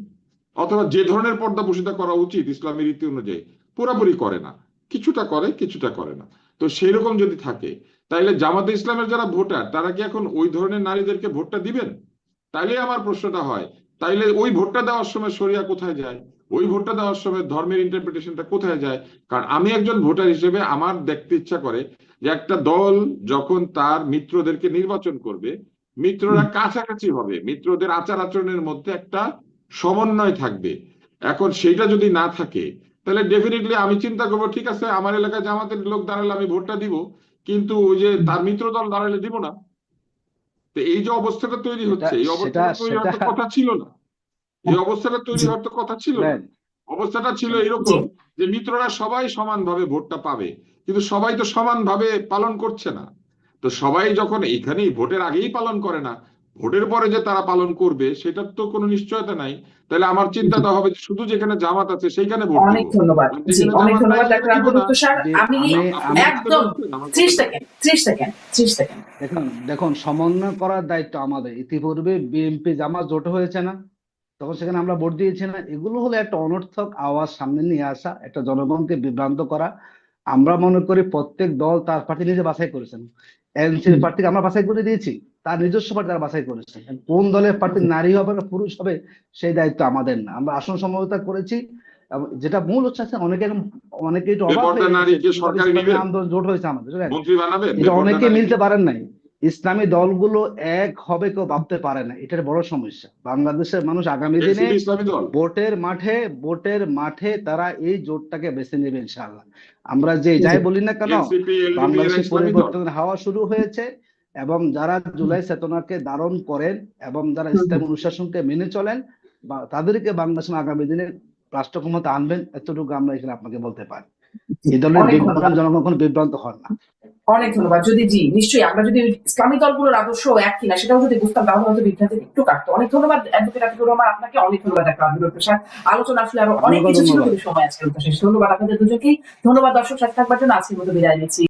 অথবা যে ধরনের পর্দা পুশিদা করা উচিত ইসলামী রীতি অনুযায়ী পুরোপুরি করে না, কিছুটা করে কিছুটা করে না। তো সেই রকম যদি থাকে তাইলে জামাতে ইসলামের যারা ভোটার তারা কি এখন ওই ধরনের নারীদেরকে ভোটটা দিবেন? তাইলে আমার প্রশ্নটা হয়, তাইলে ওই ভোটটা দেওয়ার সময় শরিয়া কোথায় যায়? ওই ভোটটা দেওয়ার সময় ধর্মের ইন্টারপ্রিটেশনটা কোথায় যায়? কারণ আমি একজন ভোটার হিসেবে আমার দেখতে ইচ্ছা করে যে একটা দল যখন তার মিত্রদেরকে নির্বাচন করবে, মিত্ররা কাছাকাছি হবে, মিত্রদের আচার আচরণের মধ্যে একটা সমন্বয় থাকবে। এখন সেটা যদি না থাকে তাহলে ডেফিনেটলি আমি চিন্তা করবো, ঠিক আছে আমার এলাকায় জামাতের লোক দাঁড়ালে আমি ভোটটা দিব, কিন্তু ওই যে তার মিত্র দল দাঁড়ালে দিব না। তো এই যে অবস্থাটা তৈরি হচ্ছে, এই অবস্থাটা তৈরি হওয়ার তো কথা ছিল না। এই অবস্থাটা তৈরি হওয়ার তো কথা ছিল না। অবস্থাটা ছিল এরকম যে মিত্ররা সবাই সমানভাবে ভোটটা পাবে, কিন্তু সবাই তো সমানভাবে পালন করছে না। তো সবাই যখন এখানেই ভোটের আগেই পালন করে না, ভোটের পরে যে তারা পালন করবে সেটার তো কোনো নিশ্চয়তা নাই। তাহলে আমার চিন্তাটা হবে যে শুধু যেখানে জামাত আছে সেইখানে ভোট অনেক দিব, ধন্যবাদ। আর জি, যেখানে অনেক জামাত নাই ধন্যবাদ সেখানে ডাক্তার দিব আব্দুল না। তুষার। আমি একদম 30 সেকেন্ড। দেখুন সমন্বয় করার দায়িত্ব আমাদের। ইতিপূর্বে বিএনপি জামাত জোট হয়েছে না, তখন সেখানে আমরা ভোট দিয়েছি না। এগুলো হলো একটা অনর্থক আওয়াজ সামনে নিয়ে আসা, একটা জনগণকে বিভ্রান্ত করা। আমরা মনে করি প্রত্যেক দল তার প্রার্থী নিজে বাছাই করেছেন। এনসিপি প্রার্থীকে আমরা বাছাই করে দিয়েছি, তার নিজস্ব প্রার্থী তারা বাছাই করেছেন। কোন দলের প্রার্থী নারী হবে না পুরুষ হবে সেই দায়িত্ব আমাদের না। আমরা আসন সমঝোতা করেছি, এবং যেটা মূল হচ্ছে অনেকে একটু অবাক হয়ে নারীকে সরকারি ইসলামী নেবেন, আন্দোলন জোট হয়েছে আমাদের, মন্ত্রী বানাবেন, এটা অনেকে মিলতে পারেন নাই। ইসলামী দলগুলো এক হবে কেউ ভাবতে পারে না, এটার বড় সমস্যা। বাংলাদেশের মানুষ আগামী দিনে ইসলামী দল ভোটের মাঠে তারা এই জোটটাকে বেছে নেবে ইনশাআল্লাহ। আমরা যে যাই বলি না কেন, বাংলাদেশে পরিবর্তন হাওয়া শুরু হয়েছে, এবং যারা জুলাই চেতনাকে ধারণ করেন এবং যারা ইসলাম অনুশাসনকে মেনে চলেন, তাদেরকে বাংলাদেশের আগামী দিনে রাষ্ট্র ক্ষমতা আনবেন, এতটুকু আমরা এখানে আপনাকে বলতে পারি। এই ধরনের বিভ্রান্ত জনগণ কোনো বিভ্রান্ত হন না। অনেক ধন্যবাদ। নিশ্চয়ই আমরা যদি ইসলামী দলগুলোর আদর্শ এক কিনা সেটাও যদি বুঝতাম তাহলে হয়তো বিভ্রান্তি একটু কাটতো। অনেক ধন্যবাদ অ্যাডভোকেট আতিকুর রহমান, আপনাকে অনেক ধন্যবাদ ডাক্তার আব্দুল তুষার। আলোচনা আসলে আরো অনেক কিছু ছিল, কিন্তু সময় আজকে শেষ। ধন্যবাদ আপনাদের দুজনকেই। ধন্যবাদ দর্শক, সাথে থাকবার জন্য আজকের মতো বিদায় নিচ্ছি।